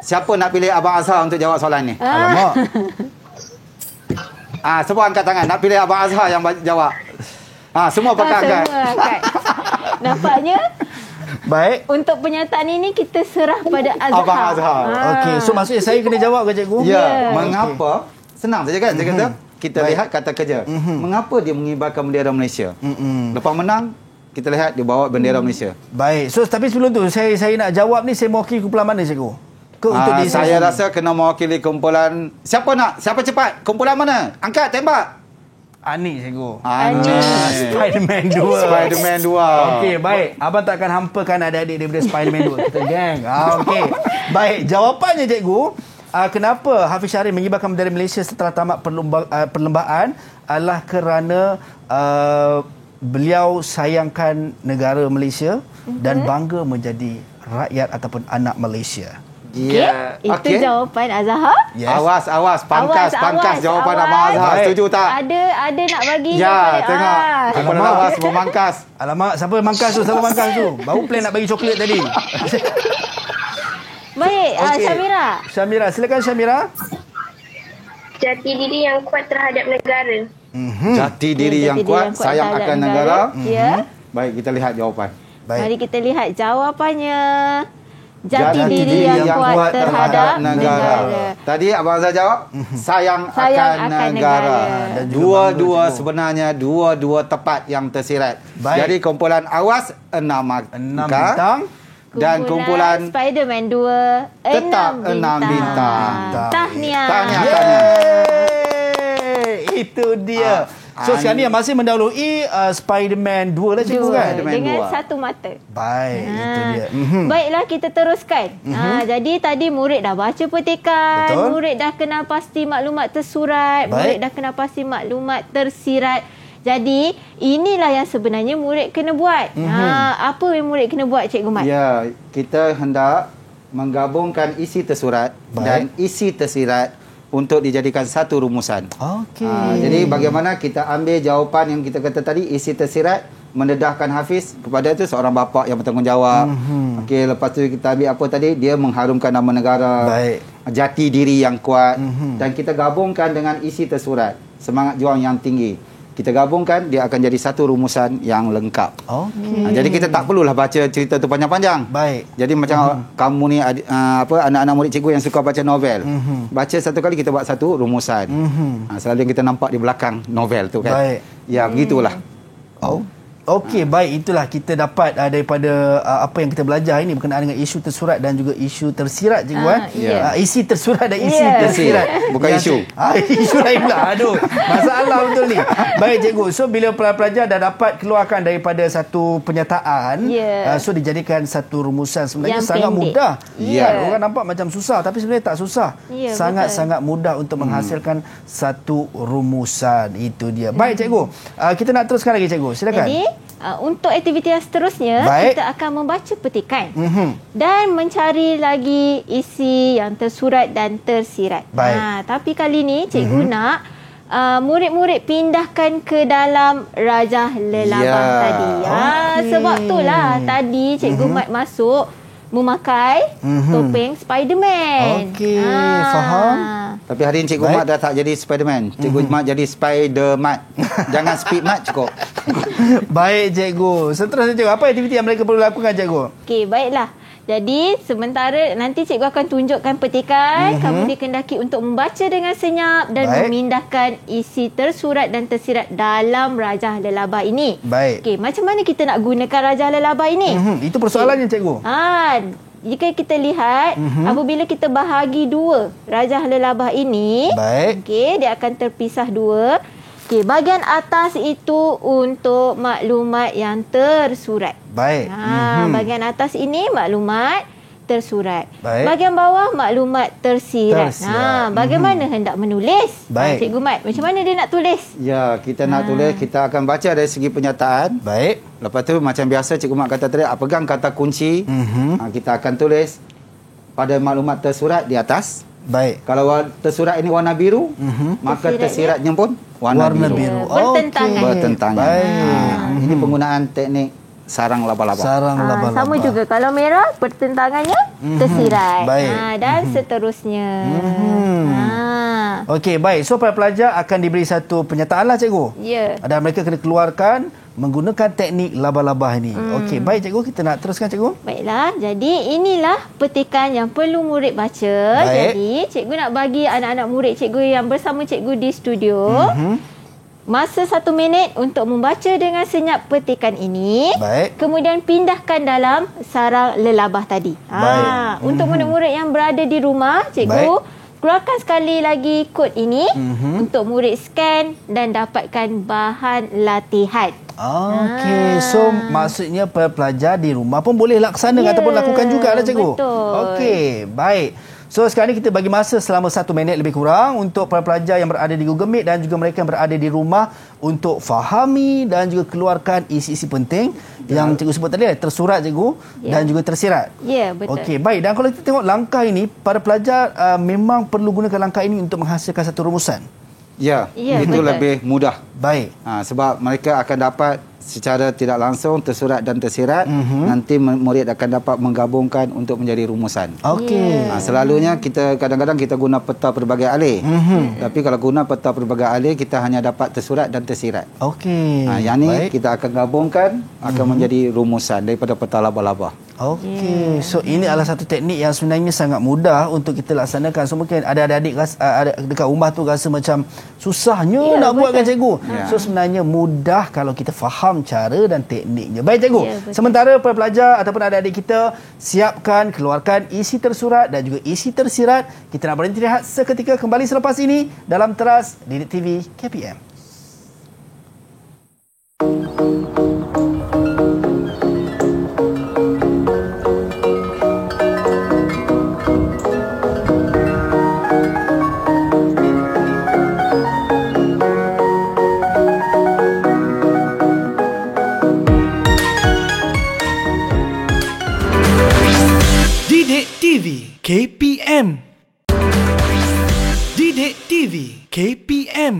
siapa nak pilih Abang Azhar untuk jawab soalan ni. Alamak. Semua angkat tangan nak pilih Abang Azhar yang jawab. Semua pakai angkat. Nampaknya baik. Untuk pernyataan ini kita serah pada Azhar. Abang Azhar. Okey, so maksudnya saya kena jawab ke cikgu? Ya. Mengapa Senang saja kan? Saya kata, kita lihat kata kerja. Mengapa dia mengibarkan bendera Malaysia? Lepas menang, kita lihat dia bawa bendera Malaysia. Baik. So, tapi sebelum tu, saya nak jawab ni, saya mewakili kumpulan mana, cikgu? Saya rasa kena mewakili kumpulan... Siapa cepat? Kumpulan mana? Angkat, tembak. Ani, cikgu. Ani. Spiderman 2. Spiderman 2. Okey, baik. Abang tak akan hampakan adik-adik daripada Spiderman 2. Kita gang. Okey. Baik, jawapannya, cikgu. Kenapa Hafiz Syarif mengibarkan bendera Malaysia setelah tamat perlombaan adalah kerana beliau sayangkan negara Malaysia dan bangga menjadi rakyat ataupun anak Malaysia. Ya. Itu jawapan Azhar. Yes. Awas. Pangkas jawapan Abang Azhar. Setuju tak? Ada nak bagi. Ya, tengok. Abang Awas memangkas. Alamak, siapa mangkas tu? Baru plan nak bagi coklat tadi. Baik, Syamira. Silakan Syamira. Jati diri yang kuat terhadap negara. Jati diri yang kuat, sayang akan negara. Ya. Baik, kita lihat jawapan. Baik. Mari kita lihat jawapannya. Jati diri yang kuat terhadap negara. Tadi Abang Azhar jawab, sayang akan negara. Dan dua-dua sebenarnya dua tepat yang tersirat. Baik. Jadi kumpulan Awas 6 bintang. Dan kumpulan Spiderman 2 tetap 6 bintang. Tahniah. Itu dia. So sekarang ni yang masih mendahului Spiderman 2 lah cikgu kan? Dengan 1 mata. Baik, itu dia. Baiklah, kita teruskan. Jadi tadi murid dah baca petikan. Betul. Murid dah kenal pasti maklumat tersurat. Murid dah kenal pasti maklumat tersirat. Jadi inilah yang sebenarnya murid kena buat. Apa yang murid kena buat, Cikgu Mat? Ya, kita hendak menggabungkan isi tersurat dan isi tersirat untuk dijadikan satu rumusan. Okey. Jadi bagaimana kita ambil jawapan yang kita kata tadi, isi tersirat, mendedahkan Hafiz kepada itu seorang bapa yang bertanggungjawab. Okey, lepas tu kita ambil apa tadi? Dia mengharumkan nama negara. Baik. Jati diri yang kuat. Dan kita gabungkan dengan isi tersurat, semangat juang yang tinggi. Kita gabungkan, dia akan jadi satu rumusan yang lengkap. Okey. Jadi kita tak perlulah baca cerita tu panjang-panjang. Baik. Jadi macam kamu ni anak-anak murid cikgu yang suka baca novel. Baca satu kali kita buat satu rumusan. Selalu yang kita nampak di belakang novel tu kan. Baik. Ya, begitulah. Okey, baik, itulah kita dapat daripada apa yang kita belajar ini berkenaan dengan isu tersurat dan juga isu tersirat cikgu isi tersurat dan isi tersirat, bukan isu. Isu lain pula. Aduh, masalah betul ni. Baik cikgu, so bila pelajar dah dapat keluarkan daripada satu penyataan, so dijadikan satu rumusan, sebenarnya yang sangat mudah. Orang nampak macam susah tapi sebenarnya tak susah. Sangat-sangat mudah untuk menghasilkan satu rumusan. Itu dia. Baik cikgu, kita nak teruskan lagi cikgu. Silakan. Jadi, untuk aktiviti yang seterusnya, kita akan membaca petikan dan mencari lagi isi yang tersurat dan tersirat. Tapi kali ni cikgu nak murid-murid pindahkan ke dalam Rajah Lelabah tadi. Sebab itulah tadi Cikgu Mat masuk memakai topeng Spiderman. Okey, faham. Tapi hari ini Cikgu Mat dah tak jadi Spiderman. Cikgu Mat jadi Spidermat. Jangan Speed Mat cukup. Baik cikgu. Seterusnya cikgu, apa aktiviti yang mereka perlu lakukan cikgu? Okey, baiklah. Jadi sementara nanti cikgu akan tunjukkan petikan, kamu dikendaki untuk membaca dengan senyap dan memindahkan isi tersurat dan tersirat dalam Rajah Lelabah ini. Baik. Okey, macam mana kita nak gunakan Rajah Lelabah ini? Itu persoalannya cikgu. Jika kita lihat apabila kita bahagi dua Rajah Lelabah ini, okey, dia akan terpisah dua. Okey, bahagian atas itu untuk maklumat yang tersurat. Baik. Bahagian atas ini maklumat tersurat. Baik. Bahagian bawah maklumat tersirat. Bagaimana hendak menulis? Cikgu Mat, macam mana dia nak tulis? Ya, kita nak tulis, kita akan baca dari segi penyataan. Baik. Lepas tu macam biasa Cikgu Mat kata tadi, pegang kata kunci. Kita akan tulis pada maklumat tersurat di atas. Baik. Kalau tersurat ini warna biru, maka tersiratnya pun warna biru. Bertentangan. Baik. Ini penggunaan teknik sarang laba-laba. Sama juga kalau merah pertentangannya tersirat. Baik. Dan seterusnya. Okey, baik. So para pelajar akan diberi satu penyataan lah cikgu. Ya. Dan mereka kena keluarkan menggunakan teknik labah-labah ini. Okey, baik cikgu, kita nak teruskan cikgu. Baiklah, jadi inilah petikan yang perlu murid baca. Baik. Jadi cikgu nak bagi anak-anak murid cikgu yang bersama cikgu di studio masa 1 minit untuk membaca dengan senyap petikan ini. Baik. Kemudian pindahkan dalam sarang lelabah tadi. Baik. Untuk murid-murid yang berada di rumah, cikgu keluarkan sekali lagi kod ini untuk murid scan dan dapatkan bahan latihan. Okey, so maksudnya pelajar di rumah pun boleh laksanakan ataupun lakukan jugalah cikgu. Betul. Okey, baik. So sekarang ni kita bagi masa selama 1 minit lebih kurang untuk para pelajar yang berada di Google Meet dan juga mereka yang berada di rumah untuk fahami dan juga keluarkan isi-isi penting yang cikgu sebut tadi, tersurat cikgu dan juga tersirat. Ya, betul. Okey, baik. Dan kalau kita tengok langkah ini, para pelajar memang perlu gunakan langkah ini untuk menghasilkan satu rumusan. Ya, itu betul. lebih mudah. Baik. Sebab mereka akan dapat secara tidak langsung tersurat dan tersirat. Nanti murid akan dapat menggabungkan untuk menjadi rumusan. Okey. Selalunya kita kadang-kadang kita guna peta pelbagai alih. Tapi kalau guna peta pelbagai alih, kita hanya dapat tersurat dan tersirat. Okey. Yang ni kita akan gabungkan akan menjadi rumusan daripada peta labah-labah. Okey. So ini adalah satu teknik yang sebenarnya sangat mudah untuk kita laksanakan. So mungkin ada adik-adik ada dekat rumah tu rasa macam susahnya nak buatkan cikgu. So sebenarnya mudah kalau kita faham cara dan tekniknya. Baik cikgu. Sementara para pelajar ataupun adik-adik kita siapkan, keluarkan isi tersurat dan juga isi tersirat. Kita nak berhenti rehat seketika, kembali selepas ini dalam Teras Didik TV KPM. Didik TV KPM. Didik TV KPM.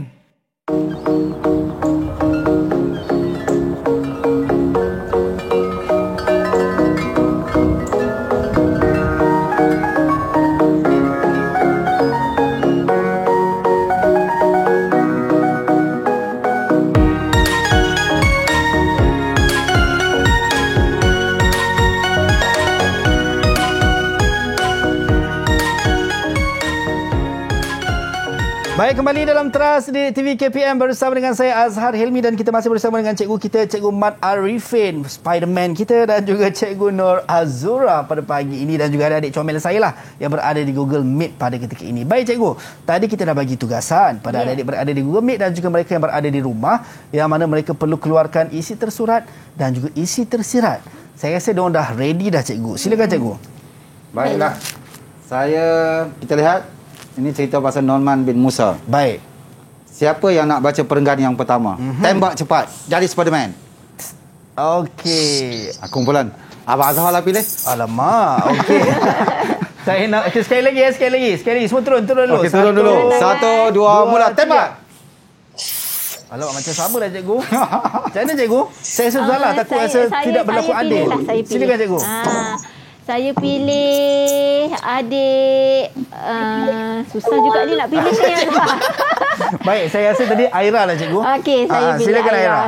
Baik, kembali dalam Teras di TV KPM bersama dengan saya Azhar Hilmi dan kita masih bersama dengan cikgu kita, Cikgu Mat Arifin, Spiderman kita, dan juga Cikgu Nur Azura pada pagi ini dan juga adik comel saya lah yang berada di Google Meet pada ketika ini. Baik cikgu, tadi kita dah bagi tugasan pada adik-adik berada di Google Meet dan juga mereka yang berada di rumah yang mana mereka perlu keluarkan isi tersurat dan juga isi tersirat. Saya rasa diorang dah ready dah cikgu. Silakan cikgu. Baiklah. Kita lihat ini cerita pasal Norman bin Musa. Baik. Siapa yang nak baca perenggan yang pertama? Tembak cepat. Jadi Spiderman. Okey. Kumpulan. Abang Azhar lah pilih. Alamak. Okey. Saya nak sekali lagi. Sekali lagi. Semua turun dulu. Okey, turun dulu. 1, 2, mula. Tembak. Alamak, macam sama dah cikgu. Macam mana cikgu? Saya rasa salah. Takut rasa tidak berlaku adil. Silakan cikgu. Saya pilih adik. Susah juga ni nak pilih saya. Baik, saya rasa tadi Aira lah cikgu. Okey, saya pilih silakan Aira.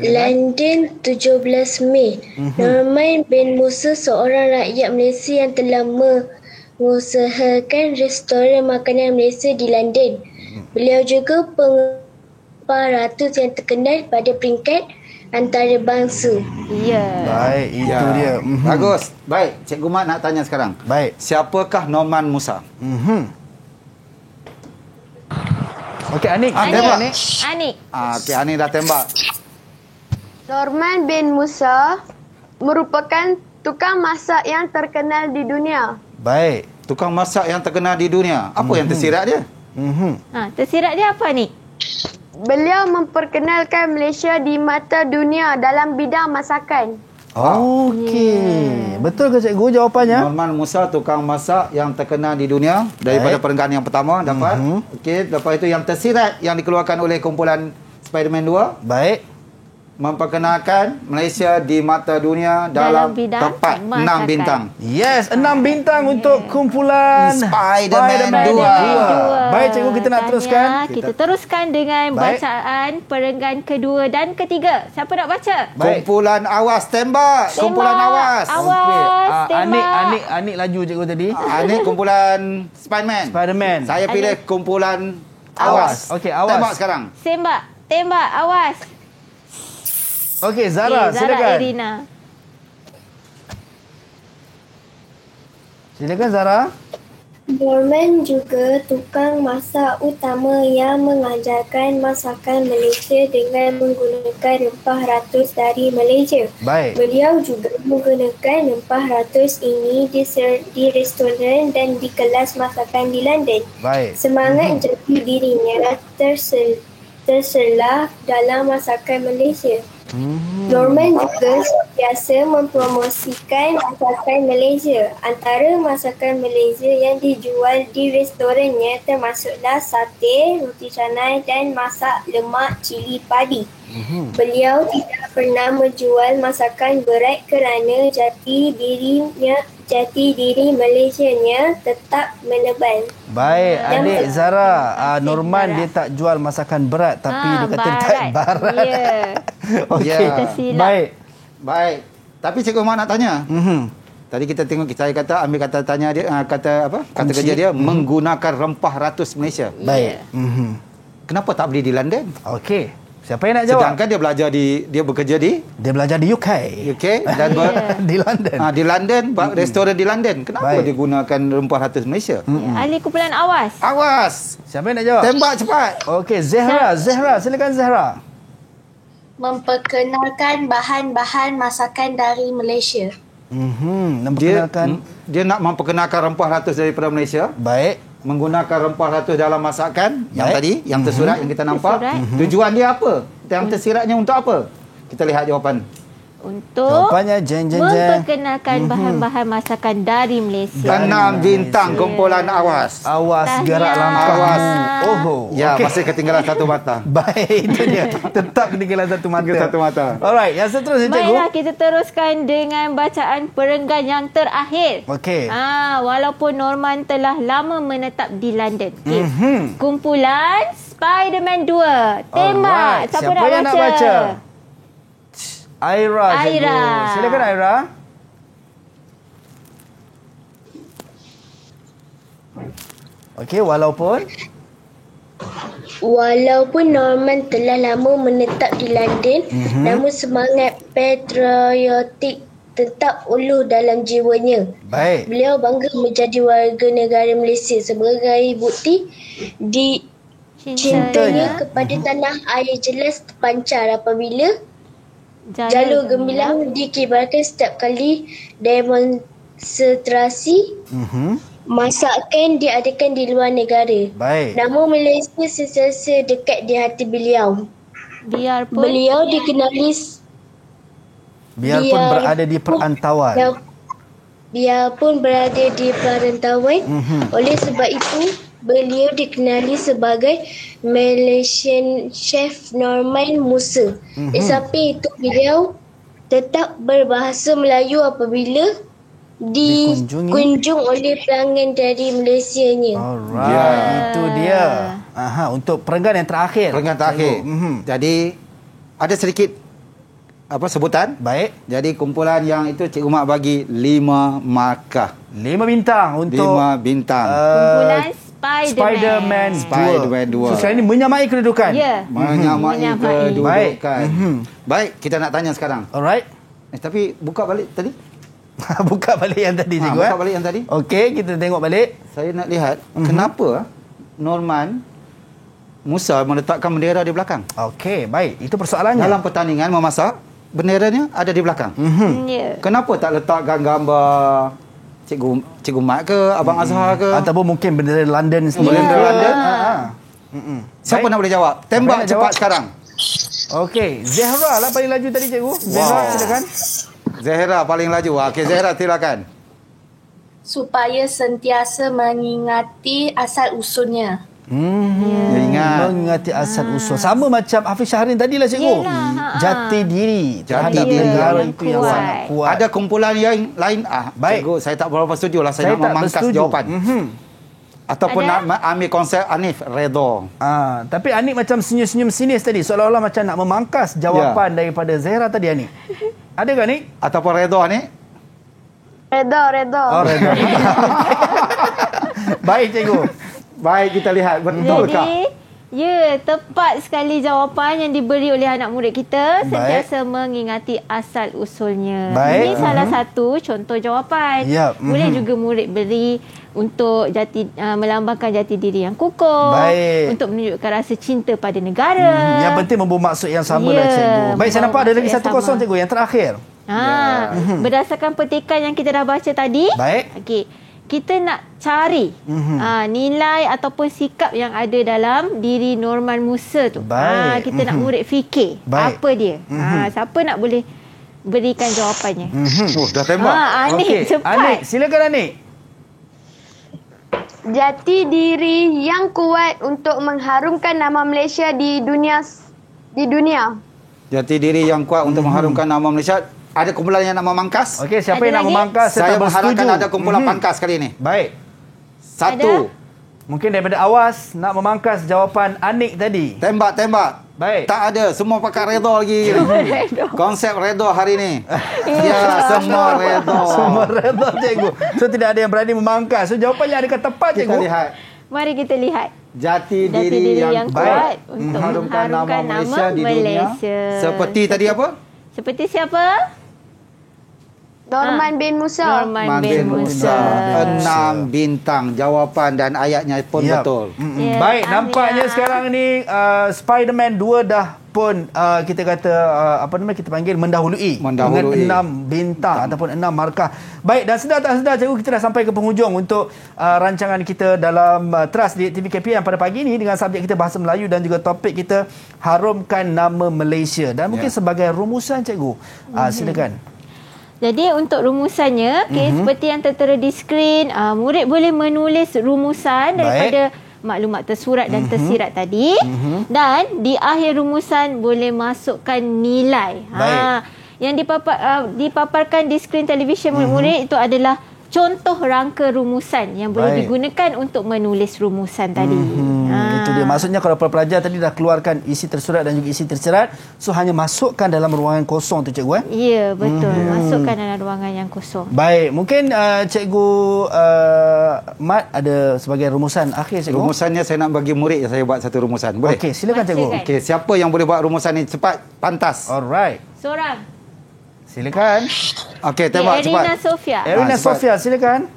London 17 Mei. Norman bin Musa seorang rakyat Malaysia yang telah mengusahakan restoran makanan Malaysia di London. Beliau juga pengarah yang terkenal pada peringkat antarabangsa. Ya. Baik, itu dia. Bagus. Baik, Cikgu Mat nak tanya sekarang. Baik. Siapakah Norman Musa? Okey, Anik. Tembak. Anik. Okey, Anik dah tembak. Norman bin Musa merupakan tukang masak yang terkenal di dunia. Baik. Tukang masak yang terkenal di dunia. Apa yang tersirat dia? Tersirat dia apa ni? Beliau memperkenalkan Malaysia di mata dunia dalam bidang masakan. Okey. Betul ke cikgu jawapannya? Norman Musa tukang masak yang terkenal di dunia daripada perenggan yang pertama dapat. Okey, lepas itu yang tersirat yang dikeluarkan oleh kumpulan Spiderman 2. Baik. memperkenalkan Malaysia di mata dunia dalam bidang tempat 6 masakan. bintang. Yes, 6 bintang untuk kumpulan Spiderman 2. Baik, cikgu, kita nak teruskan. Kita teruskan dengan Baik. bacaan perenggan kedua dan ketiga. Siapa nak baca? Baik. Kumpulan Awas tembak. Kumpulan Awas. Awas, tembak. Anik laju cikgu tadi. Ini kumpulan Spiderman. Saya pilih kumpulan Awas. Okey, Awas. Tembak sekarang. Tembak, awas. Okey, Zara, Zara silakan. Irina. Silakan Zara. Norman juga tukang masak utama yang mengajarkan masakan Malaysia dengan menggunakan rempah ratus dari Malaysia. Baik. Beliau juga menggunakan rempah ratus ini di restoran dan di kelas masakan di London. Baik. Semangat jati dirinya terselah dalam masakan Malaysia. Norman juga biasa mempromosikan masakan Malaysia. Antara masakan Malaysia yang dijual di restorannya termasuklah sate, roti canai dan masak lemak cili padi. Beliau tidak pernah menjual masakan berat kerana jati diri Malaysianya tetap menebal. Baik, adik Zara. Norman dia tak jual masakan berat tapi dia kata tak barat. Ya. Okey. Tersilap. Baik. Tapi Cikgu Mak nak tanya. Tadi kita tengok, saya kata ambil kata tanya dia, kata kerja dia menggunakan rempah ratus Malaysia. Baik. Kenapa tak beli di London? Okey. Siapa yang nak jawab? Sedangkan dia bekerja di belajar di UK dan di London. Di London, restoran di London. Kenapa dia gunakan rempah ratus Malaysia? Ahli kumpulan Awas. Awas. Siapa yang nak jawab? Tembak cepat. Okey, Zahra, silakan Zahra. Memperkenalkan bahan-bahan masakan dari Malaysia. Dia nak memperkenalkan rempah ratus daripada Malaysia. Baik. Menggunakan rempah ratus dalam masakan yang tadi, yang tersurat, yang kita nampak. Tujuan dia apa? Yang tersiratnya untuk apa? Kita lihat jawapan. Untuk jawapannya memperkenalkan bahan-bahan masakan dari Malaysia. 6 bintang kumpulan Awas. Awas gerak langkah. Awas. Ya, okey. masih ketinggalan satu mata. Baik, itu dia. Tetap ketinggalan satu mata. Satu mata. Alright, yang seterusnya cikgu. Baiklah, kita teruskan dengan bacaan perenggan yang terakhir. Okey. Walaupun Norman telah lama menetap di London. Kumpulan Spiderman 2. Tembak. Siapa yang nak baca? Aira. Silakan Aira. Okey, walaupun Norman telah lama menetap di London, namun semangat patriotik tetap uluh dalam jiwanya. Baik. Beliau bangga menjadi warga negara Malaysia sebagai bukti cintanya kepada tanah air jelas terpancar apabila jalur gemilang dikibarkan setiap kali demonstrasi masakan diadakan di luar negara. Baik. Namun Malaysia sentiasa dekat di hati beliau. Biarpun berada di perantauan. Biarpun berada di perantauan, oleh sebab itu beliau dikenali sebagai Malaysian Chef Norman Musa. Di samping itu beliau tetap berbahasa Melayu apabila dikunjung oleh pelanggan dari Malaysianya. Alright, itu dia. Untuk perenggan yang terakhir. Jadi ada sedikit sebutan. Baik. Jadi kumpulan yang itu Cikgu Mak bagi 5 markah. 5 bintang untuk 5 bintang. Kumpulan Spiderman 2. So sekarang ini menyamai kedudukan. Ya. Menyamai kedudukan. Baik, kita nak tanya sekarang. Alright. Tapi buka balik tadi. Buka balik yang tadi cikgu. Buka balik yang tadi. Okey, kita tengok balik. Saya nak lihat kenapa Norman Musa meletakkan bendera di belakang. Okey, baik. Itu persoalannya. Dalam pertandingan memasak, benderanya ada di belakang. Kenapa tak letakkan gambar Cikgu Mat ke, Abang Azhar ke? Ataupun mungkin bendera London sendiri. Bendera London? Siapa nak boleh jawab? Tembak cepat sekarang. Okey, Zahra lah paling laju tadi cikgu. Zahra, silakan. Zahra paling laju. Okey, Zahra silakan. Supaya sentiasa mengingati asal usulnya. Mengingati asal usul. Sama macam Hafiz Syahrin tadilah cikgu. Jati diri terhadap negara itu yang sangat kuat. Ada kumpulan yang lain. Baik. Cikgu, saya tak berapa setuju lah. Saya nak memangkas jawapan. Ataupun nak ambil konsep Hanif redha. Tapi Hanif macam senyum-senyum sinis tadi, seolah-olah macam nak memangkas jawapan daripada Zahra tadi, Hanif. Ada ke Hanif? Ataupun redha ni? Redha. Oh, redha. Baik cikgu. Baik, kita lihat betulkah? Ya, tepat sekali jawapan yang diberi oleh anak murid kita. Sentiasa mengingati asal usulnya. Ini salah satu contoh jawapan. Boleh juga murid beri untuk melambangkan jati diri yang kukuh. Untuk menunjukkan rasa cinta pada negara. Yang penting membawa maksud yang sama lah cikgu. Baik, saya nampak ada lagi 1-0 cikgu yang terakhir. Berdasarkan petikan yang kita dah baca tadi. Okey. Kita nak cari nilai ataupun sikap yang ada dalam diri Norman Musa tu. Kita nak murid fikir apa dia. Siapa nak boleh berikan jawapannya. Dah tembak. Anik, cepat. Anik, silakan Anik. Jati diri yang kuat untuk mengharumkan nama Malaysia di dunia. Jati diri yang kuat untuk mengharumkan nama Malaysia. Ada kumpulan yang nak memangkas? Okey, siapa yang nak memangkas? Saya mengharapkan ada kumpulan pangkas kali ini. Baik. 1. Mungkin daripada awas nak memangkas jawapan Anik tadi. Tembak. Baik. Tak ada. Semua pakai redha lagi. Konsep redha hari ini. Semua redha. Semua redha cikgu. So tidak ada yang berani memangkas. So jawapannya adakah tepat cikgu? Kita lihat. Mari kita lihat. Jati diri yang kuat untuk mengharumkan nama Malaysia di dunia. Seperti tadi apa? Seperti siapa? Norman bin Musa. Norman bin Musa. 6 bintang jawapan dan ayatnya pun betul. Baik, nampaknya sekarang ni Spiderman 2 dah pun kita kata kita panggil mendahului dengan 6 bintang ataupun 6 markah. Baik, dan sedar tak sedar cikgu, kita dah sampai ke penghujung untuk rancangan kita dalam Trust di TV KPM pada pagi ini dengan subjek kita bahasa Melayu dan juga topik kita harumkan nama Malaysia. Dan mungkin sebagai rumusan cikgu, silakan. Jadi untuk rumusannya, seperti yang tertera di skrin, murid boleh menulis rumusan daripada maklumat tersurat dan tersirat tadi. Dan di akhir rumusan boleh masukkan nilai. Yang dipaparkan di skrin televisyen murid-murid itu adalah contoh rangka rumusan yang boleh digunakan untuk menulis rumusan tadi. Itu dia. Maksudnya kalau pelajar tadi dah keluarkan isi tersurat dan juga isi tersirat, so hanya masukkan dalam ruangan kosong tu cikgu. Ya, betul. Masukkan dalam ruangan yang kosong. Baik, mungkin cikgu Mat ada sebagai rumusan akhir cikgu. Rumusannya saya nak bagi murid, saya buat satu rumusan. Boleh? Okey, silakan cikgu. Okey, siapa yang boleh buat rumusan ni cepat, pantas. Alright. Seorang. Silakan. Okey, tembak cepat. Erina Sofia. Erina Sofia, silakan.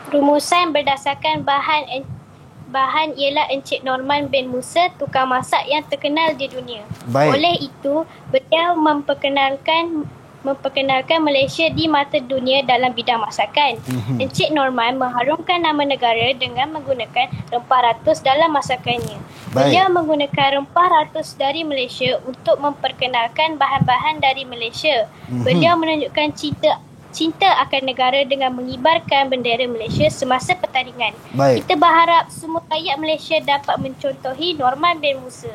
Rumusan berdasarkan bahan ialah Encik Norman bin Musa, tukang masak yang terkenal di dunia. Oleh itu, beliau memperkenalkan Malaysia di mata dunia dalam bidang masakan. Encik Norman mengharumkan nama negara dengan menggunakan rempah ratus dalam masakannya. Beliau menggunakan rempah ratus dari Malaysia untuk memperkenalkan bahan-bahan dari Malaysia. Beliau menunjukkan cinta akan negara dengan mengibarkan bendera Malaysia semasa pertandingan. Kita berharap semua rakyat Malaysia dapat mencontohi Norman bin Musa.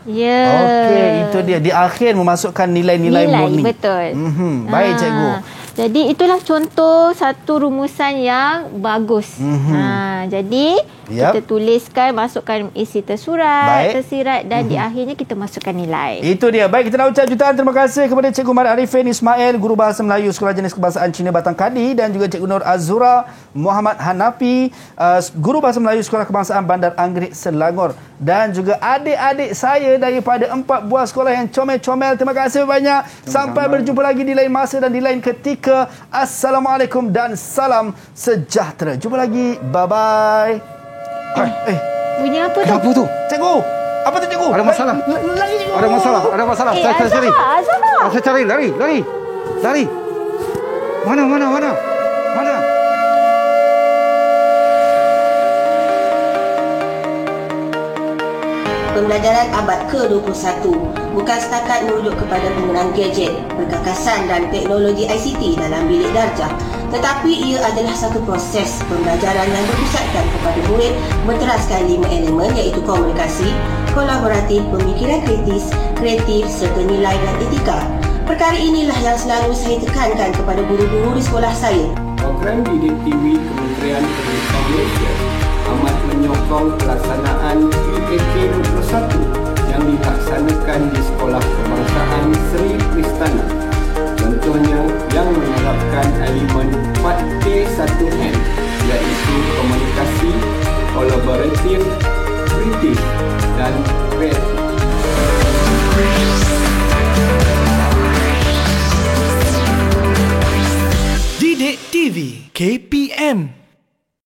Okey, itu dia. Di akhir memasukkan nilai-nilai murni. Betul. Baik cikgu. Jadi itulah contoh satu rumusan yang bagus. Jadi kita tuliskan, masukkan isi tersurat, tersirat dan di akhirnya kita masukkan nilai. Itu dia. Baik, kita nak ucap jutaan terima kasih kepada Cikgu Mat Arifin Ismail, Guru Bahasa Melayu Sekolah Jenis Kebahasaan Cina Batang Kadi, dan juga Cikgu Nur Azura Muhammad Hanafi, Guru Bahasa Melayu Sekolah Kebangsaan Bandar Anggerik Selangor, dan juga adik-adik saya daripada 4 buah sekolah yang comel-comel. Terima kasih banyak. Sampai berjumpa lagi di lain masa dan di lain ketika. Assalamualaikum dan salam sejahtera. Jumpa lagi. Bye-bye. Bunyi apa tu? Apa tu? Cikgu. Apa tu cikgu? Ada masalah. Lagi cikgu. Ada masalah. Saya cari. Saya cari. Lari. Mana? Pembelajaran abad ke-21 bukan setakat merujuk kepada penggunaan gadget, perkakasan dan teknologi ICT dalam bilik darjah, Tetapi ia adalah satu proses pembelajaran yang berpusatkan kepada murid menteraskan 5 elemen iaitu komunikasi, kolaboratif, pemikiran kritis, kreatif serta nilai dan etika. Perkara inilah yang selalu saya tekankan kepada guru-guru di sekolah saya. Program Didik TV Kementerian Pendidikan Malaysia amat menyokong pelaksanaan UKK 21 yang dilaksanakan di Sekolah Kebangsaan Seri Kristana. Contohnya yang menerapkan elemen 4T1M iaitu komunikasi, kolaboratif, kritis dan kreatif. Didik TV KPM